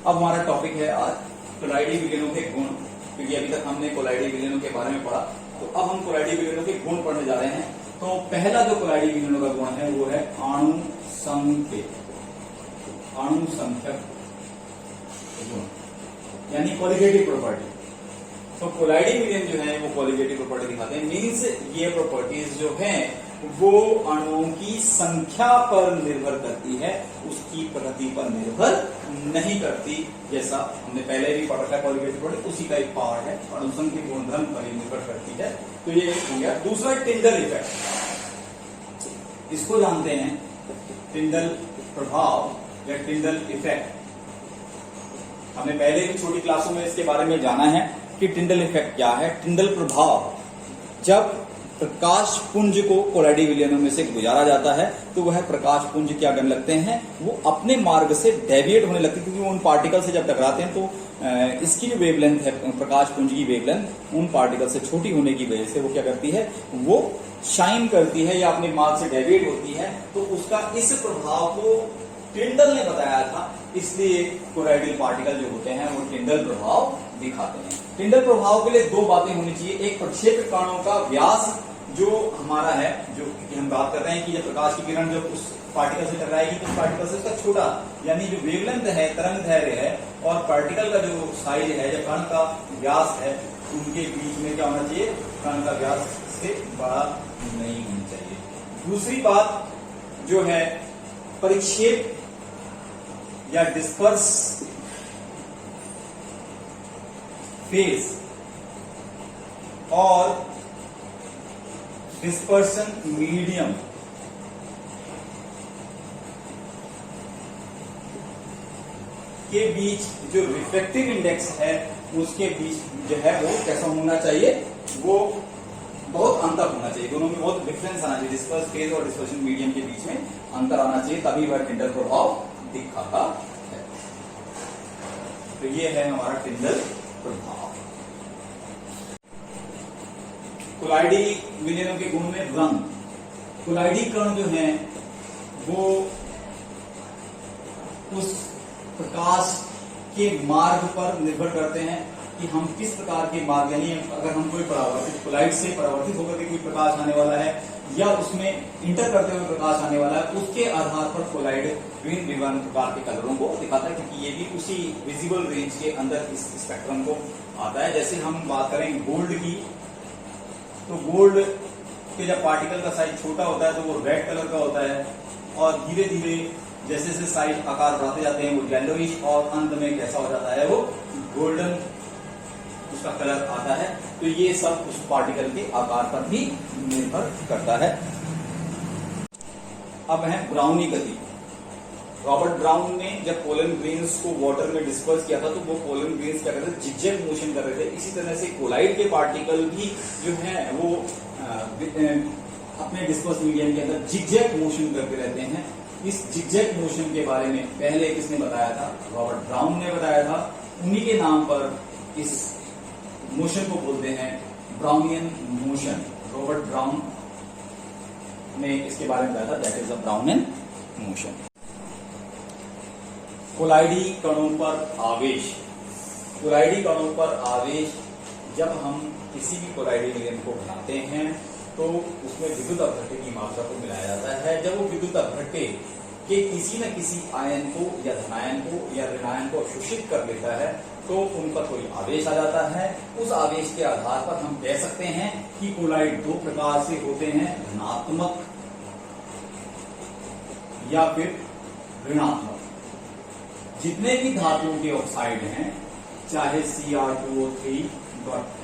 अब हमारा टॉपिक है आज कोलाइडी विलयनों के गुण, क्योंकि अभी तक हमने कोलाइडी विलयनों के बारे में पढ़ा, तो अब हम कोलाइडी विलयनों के गुण पढ़ने जा रहे हैं। तो पहला जो कोलाइडी विलयनों का गुण है वो है अणुसंख्यक गुण, यानी क्वालिटेटिव प्रॉपर्टी। तो कोलाइडी विलयन जो है वो क्वालिटेटिव प्रॉपर्टी दिखाते हैं। मीन्स ये प्रॉपर्टीज जो है वो अणुओं की संख्या पर निर्भर करती है, उसकी प्रकृति पर निर्भर नहीं करती। जैसा हमने पहले भी पढ़ा था क्वालिटेटिव प्रॉपर्टी, उसी का एक पार्ट है, अणुसंख्यक गुणधर्म पर निर्भर करती है। तो ये हो गया। दूसरा टिंडल इफेक्ट, इसको जानते हैं, टिंडल प्रभाव या टिंडल इफेक्ट। हमने पहले भी छोटी क्लासों में इसके बारे में जाना है कि टिंडल इफेक्ट क्या है। टिंडल प्रभाव, जब प्रकाश पुंज को कोलाइडी विलयनों में से गुजारा जाता है तो वह प्रकाश पुंज क्या करने लगते हैं, वो अपने मार्ग से डेविएट होने लगते हैं, क्योंकि वो उन पार्टिकल से जब टकराते हैं तो इसकी जो वेवलेंथ है, प्रकाश पुंज की वेवलेंथ उन पार्टिकल से छोटी होने की वजह से वो क्या करती है, वो शाइन करती है या अपने मार्ग से डेविएट होती है। तो उसका इस प्रभाव को टिंडल ने बताया था, इसलिए कोलाइडल पार्टिकल जो होते हैं वो टिंडल प्रभाव दिखाते हैं। टिंडल प्रभाव के लिए दो बातें होनी चाहिए। एक, प्रक्षेप्य कणों का व्यास जो हमारा है, जो हम बात कर रहे हैं कि जब प्रकाश की किरण जब उस पार्टिकल से टकराएगी तो उस पार्टिकल से उसका छोटा, यानी जो वेवलेंथ है, तरंग दैर्घ्य है, और पार्टिकल का जो साइज है, जब कण का व्यास है, उनके बीच में क्या होना चाहिए, कण का व्यास से बड़ा नहीं होना चाहिए। दूसरी बात जो है परिक्षेप या डिस्पर्स फेज और डिस्पर्सन मीडियम के बीच जो रिफ्लेक्टिव इंडेक्स है उसके बीच जो है वो कैसा होना चाहिए, वो बहुत अंतर होना चाहिए, दोनों में बहुत डिफरेंस आना चाहिए। डिस्पर्स फेज और डिस्पर्सन मीडियम के बीच में अंतर आना चाहिए, तभी वह टिंडल प्रभाव दिखाता है। तो ये है हमारा टिंडल प्रभाव। कोलाइडी विलयनों के गुण में रंग, कोलाइडी कण जो है वो उस प्रकाश के मार्ग पर निर्भर करते हैं कि हम किस प्रकार के मार्ग, यानी अगर हम कोई परावर्तित कोलाइड से परावर्तित होकर के कोई प्रकाश आने वाला है या उसमें इंटर करते हुए प्रकाश आने वाला है, उसके आधार पर कोलाइड विभिन्न प्रकार के कलरों को दिखाता है, क्योंकि ये भी उसी विजिबल रेंज के अंदर इस स्पेक्ट्रम को आता है। जैसे हम बात करें गोल्ड की, तो गोल्ड के जब पार्टिकल का साइज छोटा होता है तो वो रेड कलर का होता है, और धीरे धीरे जैसे जैसे साइज आकार बढ़ाते जाते हैं वो येलोइश, और अंत में कैसा हो जाता है, वो गोल्डन उसका कलर आता है। तो ये सब उस पार्टिकल के आकार पर भी निर्भर करता है। अब है ब्राउनी गति। रॉबर्ट ब्राउन ने जब पोलन ग्रेन्स को वाटर में डिस्पर्स किया था तो वो पोलन ग्रेन्स क्या करते थे, जिगजैग मोशन कर रहे थे। इसी तरह से कोलाइड के पार्टिकल भी जो है वो अपने डिस्पर्स मीडियम के अंदर जिगजैग मोशन करते रहते हैं। इस जिगजैग मोशन के बारे में पहले किसने बताया था, रॉबर्ट ब्राउन ने बताया था। उन्हीं के नाम पर इस मोशन को बोलते हैं ब्राउनियन मोशन। रॉबर्ट ब्राउन ने इसके बारे में बताया था, that is a Brownian motion. कोलाइडी कणों पर आवेश। कोलाइडी कणों पर आवेश, जब हम किसी भी कोलाइडी मीडियम को बनाते हैं तो उसमें विद्युत अपघट्य की मात्रा को मिलाया जाता है। जब वो विद्युत अपघट्य के किसी न किसी आयन को या धनायन को या ऋणायन को अवशोषित कर लेता है तो उन पर कोई आवेश आ जाता है। उस आवेश के आधार पर हम कह सकते हैं कि कोलाइड दो प्रकार से होते हैं, धनात्मक या फिर ऋणात्मक। जितने भी धातुओं के ऑक्साइड हैं, चाहे Cr2O3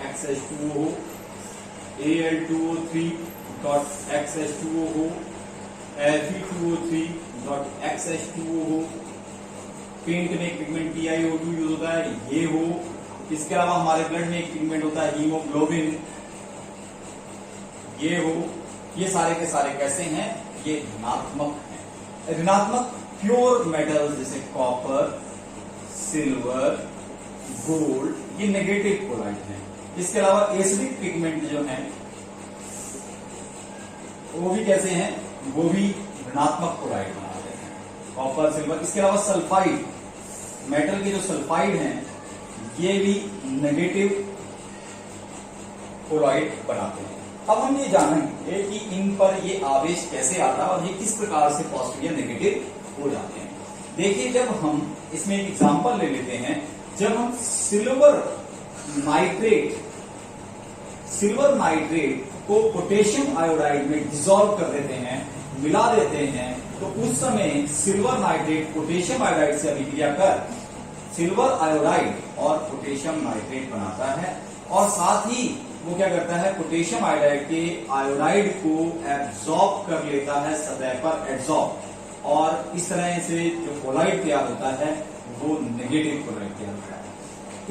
XH2O हो, Al2O3 XH2O हो, Fe2O3 XH2O हो, पेंट में एक पिगमेंट PiO2 यूज होता है, ये हो। इसके अलावा हमारे ब्लड में एक पिगमेंट होता है हीमोग्लोबिन, ये हो। ये सारे के सारे कैसे हैं, ये ऋणात्मक हैं। ऋणात्मक प्योर मेटल्स जैसे कॉपर, सिल्वर, गोल्ड, ये नेगेटिव कोलाइड हैं। इसके अलावा एसिडिक पिगमेंट जो हैं वो भी कैसे हैं, वो भी ऋणात्मक कोलाइड बनाते हैं, कॉपर, सिल्वर। इसके अलावा सल्फाइड, मेटल के जो सल्फाइड हैं ये भी नेगेटिव कोलाइड बनाते हैं। अब हम ये जानेंगे कि इन पर ये आवेश कैसे आता है और ये किस प्रकार से पॉजिटिव या नेगेटिव हो जाते हैं। देखिए, जब हम इसमें एक एग्जांपल ले लेते हैं, जब हम सिल्वर नाइट्रेट को पोटेशियम आयोडाइड में डिसॉल्व कर देते हैं, मिला देते हैं, तो उस समय सिल्वर नाइट्रेट पोटेशियम आयोडाइड से अभिक्रिया कर सिल्वर आयोडाइड और पोटेशियम नाइट्रेट बनाता है। और साथ ही वो क्या करता है, पोटेशियम आयोडाइड के आयोडाइड को एब्जॉर्ब कर लेता है, सतह पर एब्जॉर्ब, और इस तरह से जो कोलाइड तैयार होता है वो नेगेटिव कोलाइड तैयार होता है।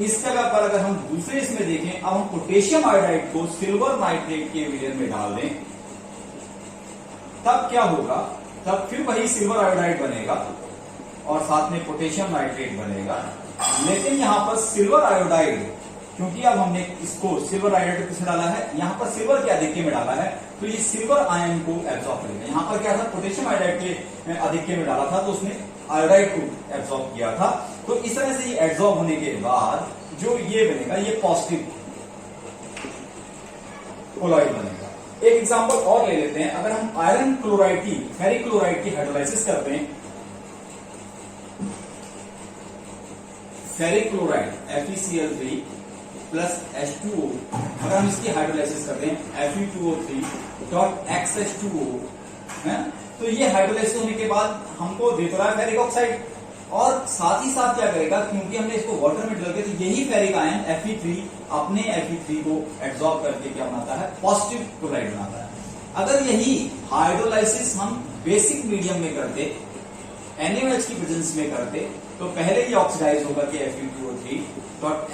इस जगह पर अगर हम दूसरे इसमें देखें, अब हम पोटेशियम आयोडाइड को सिल्वर नाइट्रेट के विलयन में डाल दें, तब क्या होगा, तब फिर वही सिल्वर आयोडाइड बनेगा और साथ में पोटेशियम नाइट्रेट बनेगा। लेकिन यहां पर सिल्वर आयोडाइड, क्योंकि अब हमने इसको सिल्वर आयोडाइड किसमें डाला है, यहां पर सिल्वर के आधिक्य में डाला है, तो ये सिल्वर आयन को एब्जॉर्ब करेगा। यहां पर क्या था, पोटेशियम आयोडाइड के आधिक्य में डाला था तो उसने आयोडाइड को एब्जॉर्ब किया था। तो इस तरह से ये एब्जॉर्ब होने के बाद जो ये बनेगा, ये पॉजिटिव कोलाइड बनेगा। एक एग्जांपल और ले लेते हैं। अगर हम आयरन क्लोराइड की, फेरिक क्लोराइड की हाइड्रोलाइसिस करते हैं, ferric chloride FeCl3 plus H2O, अगर हम इसकी हाइड्रोलाइसिस करते हैं Fe2O3 XH2O है, तो ये हाइड्रोलाइसिस होने के बाद हमको दे तो रहा है फेरिक ऑक्साइड, और साथ ही साथ क्या करेगा, क्योंकि हमने इसको वाटर में डाल के, तो यही फेरिक आयन Fe3 अपने Fe3 को एब्जॉर्ब करके क्या बनाता है, पॉजिटिव क्लोराइड बनाता है। अगर यही हाइड्रोलाइसिस हम बेसिक मीडियम में करते, NaOH की प्रेजेंस में करते, तो पहले ये ऑक्सीडाइज होकर के Fe2O3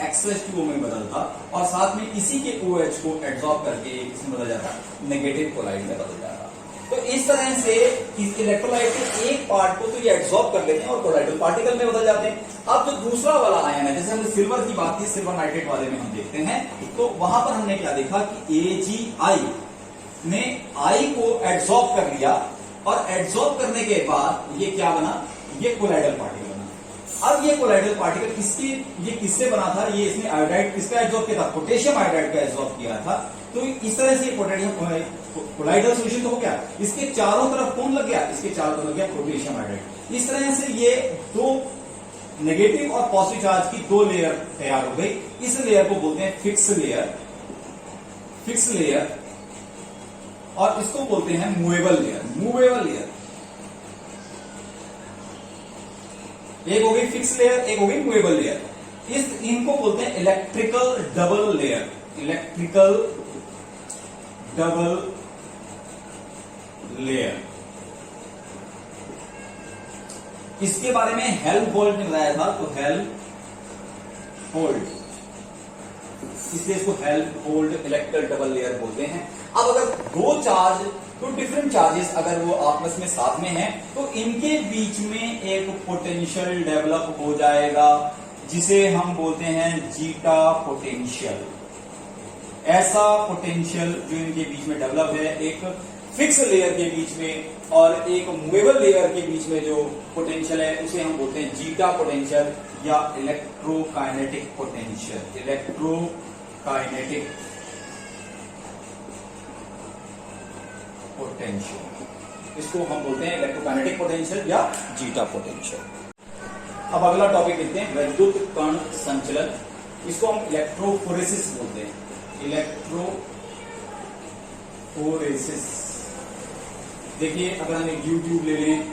XH2O में बदलता और साथ में इसी के OH को एब्जॉर्ब करके इसमें बदल जाता, नेगेटिव कोलाइड में बदल जाता। तो इस तरह से इलेक्ट्रोलाइट के एक पार्ट को तो ये एब्जॉर्ब कर लेते हैं और कोलाइडल पार्टिकल में बदल जाते हैं। अब जो दूसरा वाला आयन है, जैसे हमने सिल्वर की बात की, सिल्वर नाइट्रेट वाले में हम देखते हैं, तो वहां पर हमने क्या देखा कि AgI ने I को एब्जॉर्ब कर लिया और एब्जॉर्ब करने के बाद ये क्या बना, ये कोलाइडल पार्टिकल बना। अब ये कोलाइडल पार्टिकल ये किससे बना था, ये इसने आयोडाइड किसका एब्जॉर्ब किया था, पोटेशियम आयोडाइड का एब्जॉर्ब किया था। तो इस तरह से पोटेशियम कोलाइडल सॉल्यूशन तो हो गया, इसके चारों तरफ कौन लग गया, इसके चारों तरफ लग गया पोटेशियम आयोडाइड। इस तरह से ये दो नेगेटिव और पॉजिटिव चार्ज की दो लेयर तैयार हो गई। इस लेयर को बोलते हैं फिक्स लेयर, और इसको बोलते हैं मूवेबल लेयर। एक हो गई फिक्स लेयर, एक हो गई मूवेबल लेयर। इनको बोलते हैं इलेक्ट्रिकल डबल लेयर। इसके बारे में हेल्महोल्ट्ज ने बताया था, तो हेल्महोल्ट्ज, इसलिए इसको हेल्महोल्ट्ज इलेक्ट्रिक डबल लेयर बोलते हैं। अब अगर दो चार्ज, तो डिफरेंट चार्जेस अगर वो आपस में साथ में हैं, तो इनके बीच में एक पोटेंशियल डेवलप हो जाएगा जिसे हम बोलते हैं जीटा पोटेंशियल। ऐसा पोटेंशियल जो इनके बीच में डेवलप है, एक फिक्स लेयर के बीच में और एक मूवेबल लेयर के बीच में जो पोटेंशियल है, उसे हम बोलते हैं जीटा पोटेंशियल या इलेक्ट्रोकाइनेटिक पोटेंशियल। इलेक्ट्रोकाइनेटिक पोटेंशियल, इसको हम बोलते हैं इलेक्ट्रोकाइनेटिक पोटेंशियल या जीटा पोटेंशियल। अब अगला टॉपिक देखते हैं, विद्युत कण संचलन। इसको हम इलेक्ट्रोफोरेसिस बोलते हैं। इलेक्ट्रोफोरेसिस, देखिए अगर हम एक ट्यूब ले लें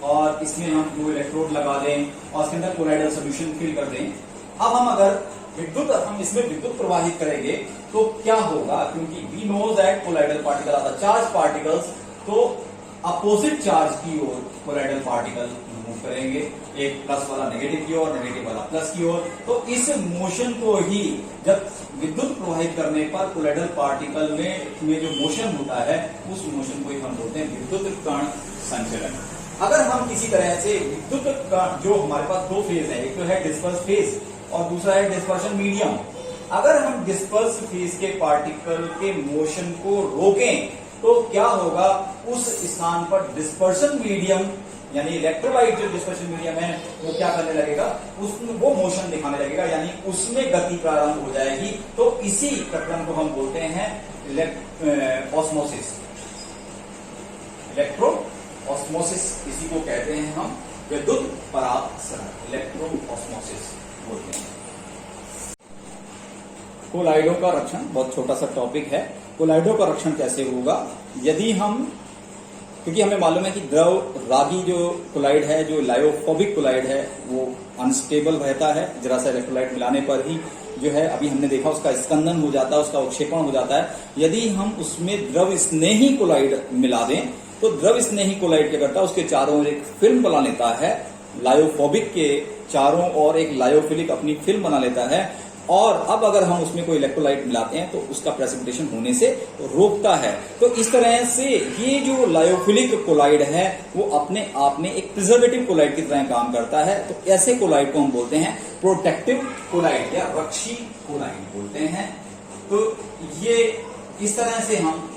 और इसमें हम दो इलेक्ट्रोड लगा दें और उसके अंदर कोलाइडल सॉल्यूशन फिल कर दें। अब हम इसमें विद्युत प्रवाहित करेंगे तो क्या होगा, क्योंकि we knows that colloidal particle are the charge particles, तो अपोजिट चार्ज की ओर कोलाइडल पार्टिकल मूव करेंगे, एक प्लस वाला नेगेटिव की ओर, नेगेटिव वाला प्लस की ओर। तो इस मोशन को ही जब विद्युत प्रवाहित करने पर कोलाइडल पार्टिकल में जो मोशन होता है, उस मोशन को ही हम बोलते हैं विद्युत कण संचलन। अगर हम किसी तरह से विद्युत कण, जो हमारे पास दो फेज है, एक तो है डिस्पर्स फेज और दूसरा है डिस्पर्शन मीडियम। अगर हम डिस्पर्स फेज के पार्टिकल के मोशन को रोकें तो क्या होगा, उस स्थान पर डिस्पर्शन मीडियम यानी इलेक्ट्रोलाइट जो डिस्पर्शन मीडियम है वो क्या करने लगेगा, वो मोशन दिखाने लगेगा, यानी उसमें गति प्रारंभ हो जाएगी। तो इसी प्रक्रम को हम बोलते हैं ऑस्मोसिस, इलेक्ट्रो ऑस्मोसिस, इसी को कहते हैं हम विद्युत परासरण, इलेक्ट्रो ऑस्मोसिस बोलते हैं। कोलाइडों का रक्षण, बहुत छोटा सा टॉपिक है। कोलाइडों का रक्षण कैसे होगा, यदि हम, क्योंकि हमें मालूम है कि द्रव रागी जो कोलाइड है, जो लायोफोबिक कोलाइड है, वो अनस्टेबल रहता है, जरा सा इलेक्ट्रोलाइट मिलाने पर ही जो है, अभी हमने देखा उसका स्कंदन हो जाता है, उसका उत्क्षेपण हो जाता है। यदि हम उसमें द्रव स्नेही कोलाइड मिला दें तो द्रव स्नेही कोलाइड क्या करता है, उसके चारों ओर एक फिल्म बना लेता है, लायोफोबिक के चारों ओर एक लायोफिलिक अपनी फिल्म बना लेता है, और अब अगर हम उसमें कोई इलेक्ट्रोलाइट मिलाते हैं तो उसका प्रेसिपिटेशन होने से रोकता है। तो इस तरह से ये जो लायोफिलिक कोलाइड है वो अपने आप में एक प्रिजर्वेटिव कोलाइड की तरह काम करता है। तो ऐसे कोलाइड को हम बोलते हैं प्रोटेक्टिव कोलाइड या रक्षी कोलाइड बोलते हैं। तो ये इस तरह से हम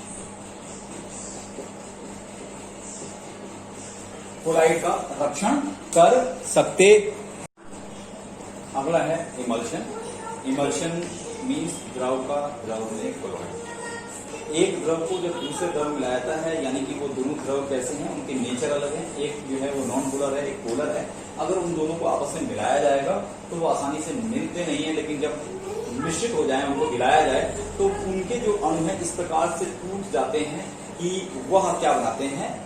कोलाइड का रक्षण कर सकते। अगला है इमल्शन। इमल्शन मीन्स द्रव का द्रव में कोलाइड। एक द्रव को जब दूसरे द्रव में मिलाया जाता है, यानी कि वो दोनों द्रव कैसे हैं, उनके नेचर अलग है, एक जो है वो नॉन पोलर है, एक पोलर है। अगर उन दोनों को आपस में मिलाया जाएगा तो वो आसानी से मिलते नहीं है, लेकिन जब मिश्रित हो जाए, उनको हिलाया जाए तो उनके जो अणु है इस प्रकार से टूट जाते हैं कि वह क्या बनाते हैं,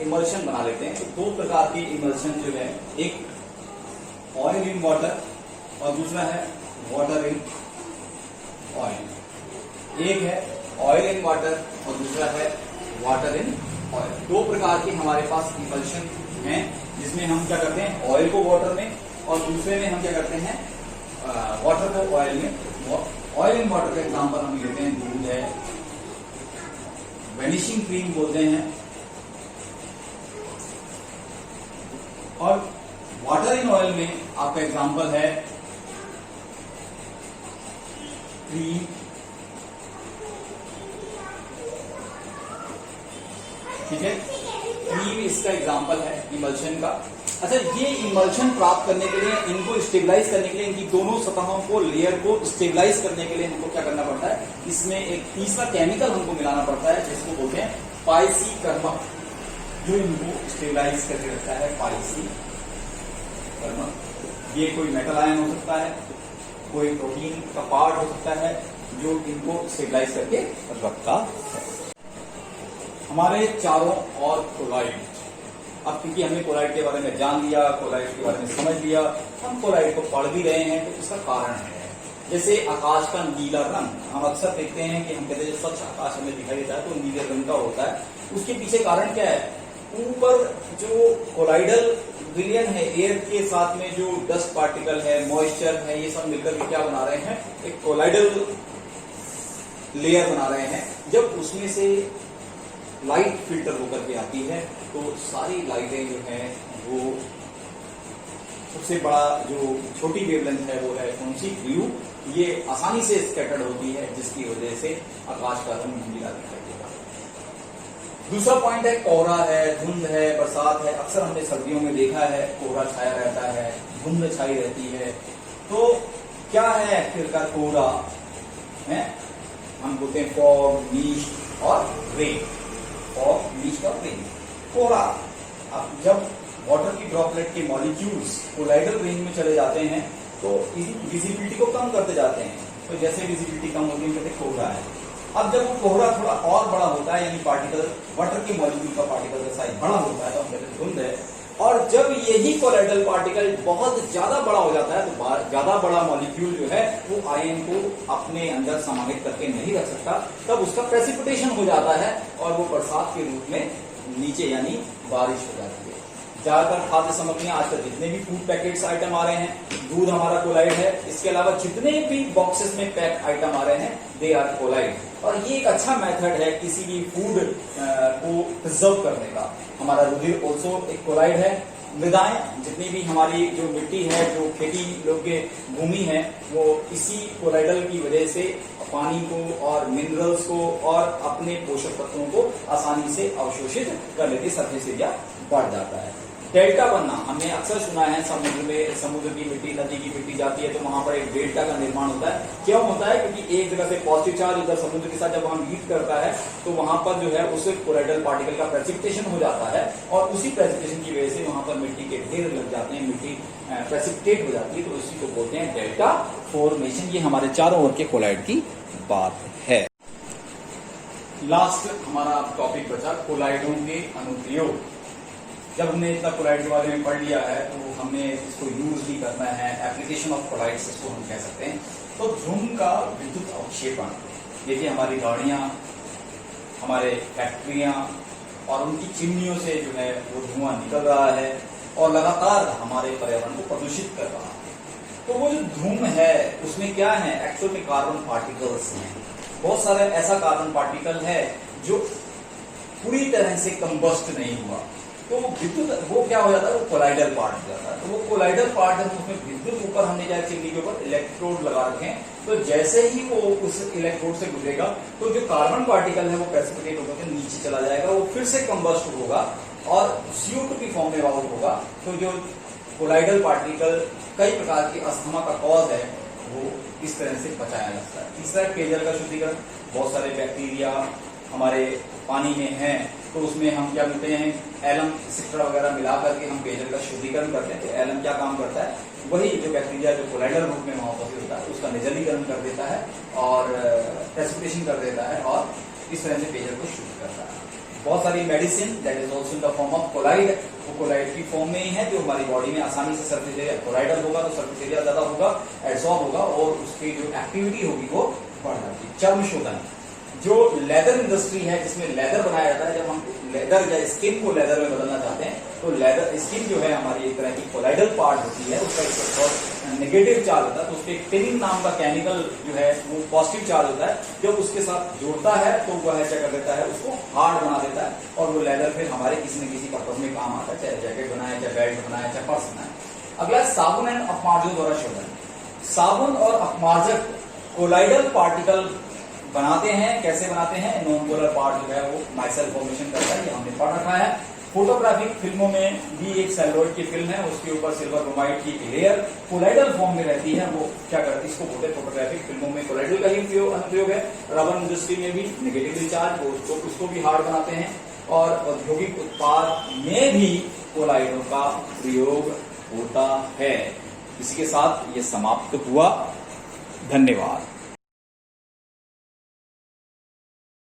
इमल्शन बना लेते हैं। तो दो प्रकार की इमल्शन जो है, एक ऑयल इन वाटर और दूसरा है वाटर इन ऑयल। एक है ऑयल इन वाटर और दूसरा है वाटर इन ऑयल। दो प्रकार के हमारे पास इमल्शन हैं, जिसमें हम क्या करते हैं, ऑयल को वाटर में और दूसरे में हम क्या करते हैं, वाटर को ऑयल में। ऑयल इन वाटर का एग्जाम्पल हम लेते हैं, दूध है, वेनिशिंग क्रीम बोलते हैं, और वाटर इन ऑयल में आपका एग्जाम्पल है क्रीम, ठीक है, क्रीम इसका एग्जाम्पल है इमल्शन का। अच्छा, ये इमल्शन प्राप्त करने के लिए, इनको स्टेबलाइज करने के लिए, इनकी दोनों सतहों को, लेयर को स्टेबलाइज करने के लिए हमको क्या करना पड़ता है, इसमें एक तीसरा केमिकल हमको मिलाना पड़ता है, जिसको बोलते हैं पाइसीकर्मक, जो इनको स्टेबलाइज करके रखता है, पाइसीकर्मक। ये कोई मेटल आयन हो सकता है, कोई प्रोटीन का पार्ट हो सकता है, जो इनको स्टेबलाइज करके रखता है। हमारे चारों ओर कोलाइड। अब क्योंकि हमने कोलाइड के बारे में जान लिया, कोलाइड के बारे में समझ लिया, हम कोलाइड को पढ़ भी रहे हैं, तो इसका कारण है, जैसे आकाश का नीला रंग, हम अक्सर देखते हैं कि हम कहते हैं स्वच्छ आकाश हमें दिखाई देता है तो नीले रंग का होता है। उसके पीछे कारण क्या है, ऊपर जो कोलाइडल विलयन है, एयर के साथ में जो डस्ट पार्टिकल है, मॉइस्चर है, ये सब मिलकर के क्या बना रहे हैं, एक कोलाइडल लेयर बना रहे हैं। जब उसमें से लाइट फिल्टर होकर के आती है तो सारी लाइटें जो है वो सबसे बड़ा जो छोटी वेवलेंथ है वो है कौन सी, ब्लू, ये आसानी से स्कैटर्ड होती है, जिसकी वजह से आकाश का रंग नीला दिखाई देगा। दूसरा पॉइंट है कोहरा है, धुंध है, बरसात है। अक्सर हमने सर्दियों में देखा है कोहरा छाया रहता है, धुंध छाई रहती है। तो क्या है आखिरकार कोहरा है, हम बोलते हैं फॉग, मिस्ट और रेन। फॉग, मिस्ट और रेन। कोहरा, अब जब वाटर की ड्रॉपलेट के मॉलिक्यूल्स कोलाइडल रेंज में चले जाते हैं तो विजिबिलिटी को कम करते जाते हैं। तो जैसे विजिबिलिटी कम होती है कहते कोहरा है। अब जब वो कोहरा थोड़ा और बड़ा होता है, यानी पार्टिकल, वाटर के मॉलिक्यूल का पार्टिकल का साइज बड़ा होता है, तो हम कहते हैं धुंध है। और जब यही कोलाइडल पार्टिकल बहुत ज्यादा बड़ा हो जाता है तो ज्यादा बड़ा मॉलिक्यूल जो है वो आयन को अपने अंदर समाहित करके नहीं रख सकता, तब उसका प्रेसिपिटेशन हो जाता है और वो बरसात के रूप में नीचे यानी बारिश हो जाती है। ज्यादातर खाद्य सामग्रियां आजकल जितने भी फूड पैकेट्स आइटम आ रहे हैं, दूध हमारा कोलाइड है, इसके अलावा जितने भी बॉक्सेस में पैक आइटम आ रहे हैं दे आर कोलाइड। और ये एक अच्छा मेथड है किसी भी फूड को प्रिजर्व करने का। हमारा रुधिर ऑल्सो एक कोलाइड है। मृदाएं, जितनी भी हमारी जो मिट्टी है, जो खेती योग्य भूमि है, वो इसी कोलाइडल की वजह से पानी को और मिनरल्स को और अपने पोषक तत्वों को आसानी से अवशोषित कर लेती, सरफेस एरिया बढ़ जाता है। डेल्टा बनना, हमने अक्सर सुना है समुद्र में, समुद्र की मिट्टी, नदी की मिट्टी जाती है तो वहां पर एक डेल्टा का निर्माण होता है। क्यों होता है? क्योंकि एक जगह से पॉजिटिव चार्ज उधर समुद्र के साथ जब वहां मीट करता है तो वहां पर जो है उस कोलाइडल पार्टिकल का प्रेसिपिटेशन हो जाता है और उसी प्रेसिपिटेशन की वजह से वहां पर मिट्टी के ढेर लग जाते हैं, मिट्टी प्रेसिपिटेट हो जाती है, तो इसी को बोलते हैं डेल्टा फॉर्मेशन। ये हमारे चारों ओर के कोलाइड की बात है। लास्ट हमारा टॉपिक बचा कोलाइडों के अनुप्रयोग। जब हमने इतना कोलाइड के बारे में पढ़ लिया है तो हमने इसको यूज भी करना है, एप्लीकेशन ऑफ कोलाइड्स इसको हम कह सकते हैं। तो धूम का विद्युत अवक्षेपण, देखिए हमारी गाड़ियां, हमारे फैक्ट्रियां और उनकी चिमनियों से जो है वो धुआं निकल रहा है और लगातार हमारे पर्यावरण को प्रदूषित कर रहा है। तो वो जो धूम है उसमें क्या है, एक्चुअल में कार्बन पार्टिकल्स हैं। बहुत सारे ऐसा कार्बन पार्टिकल है जो पूरी तरह से कंबस्ट नहीं हुआ, तो विद्युत वो क्या हो जाता है, वो कोलाइडल पार्ट हो जाता है। तो वो कोलाइडल पार्ट जब उसमें विद्युत ऊपर हमने क्या चिमनी के ऊपर इलेक्ट्रोड लगा रखे हैं, तो जैसे ही वो उस इलेक्ट्रोड से गुजरेगा तो जो कार्बन पार्टिकल है वो प्रेसिपिटेट होकर नीचे चला जाएगा, वो फिर से कंबस्ट होगा और CO2 की फॉर्म में आउट होगा। तो जो कोलाइडल पार्टिकल कई प्रकार की अस्थमा का कॉज है वो इस तरह से बचाया जाता है। तीसरा पेयजल का शुद्धिकरण, बहुत सारे बैक्टीरिया हमारे पानी में हैं तो उसमें हम क्या करते हैं, एलम सिट्रा वगैरह मिला करके हम पेयजल का शुद्धिकरण करते हैं। तो एलम क्या काम करता है, वही जो बैक्टीरिया जो कोलाइडल रूप में वहां उपस्थित होता है उसका निर्जलीकरण कर देता है और प्रेसिपिटेशन कर देता है और इस तरह से पेयजल को शुद्ध करता है। बहुत सारी medicine that is also in the form of colloid, वो कोलाइड की फॉर्म में ही है, जो हमारी बॉडी में आसानी से सरफेस एरिया, कोलाइडल होगा तो सरफेस एरिया ज्यादा होगा, एब्सॉर्ब होगा और उसकी जो एक्टिविटी होगी वो बढ़ जाती है। चर्म शोधन, जो लेदर इंडस्ट्री है जिसमें लेदर बनाया जाता है, जब हम लेदर या स्किन को लेदर में बदलना चाहते हैं तो लेदर स्किन जो है हमारी एक तरह की कोलाइडल पार्ट होती है, उसका एक बहुत नेगेटिव चार्ज होता है, तो उसके टिनिन नाम का केमिकल जो है वो पॉजिटिव चार्ज होता है, जब उसके साथ जोड़ता है तो वह क्या कर देता है, उसको हार्ड बना देता है और वो लेदर फिर हमारे किसी न किसी पर्पज में काम आता है, चाहे जैकेट बनाए, चाहे बेल्ट बनाए, चाहे पर्स बनाए। अगला साबुन एंड अपमार्जक द्वारा शोधन। साबुन और अपमार्जक कोलाइडल पार्टिकल बनाते हैं, कैसे बनाते हैं, नॉन पोलर पार्ट जो है वो माइसेल फॉर्मेशन करता है, ये हमने पढ़ रखा है। फोटोग्राफिक फिल्मों में भी एक सेलुलोइड की फिल्म है, उसके ऊपर सिल्वर ब्रोमाइड की लेयर कोलाइडल फॉर्म में रहती है, वो क्या करती है, इसको बोलते हैं फोटोग्राफिक फिल्मों में कोलाइडल का ही अनुप्रयोग है। रबर इंडस्ट्री में भी नेगेटिवली चार्ज, वो उसको भी हार्ड बनाते हैं और औद्योगिक उत्पाद में भी कोलाइडों का प्रयोग होता है। इसी के साथ ये समाप्त हुआ। धन्यवाद।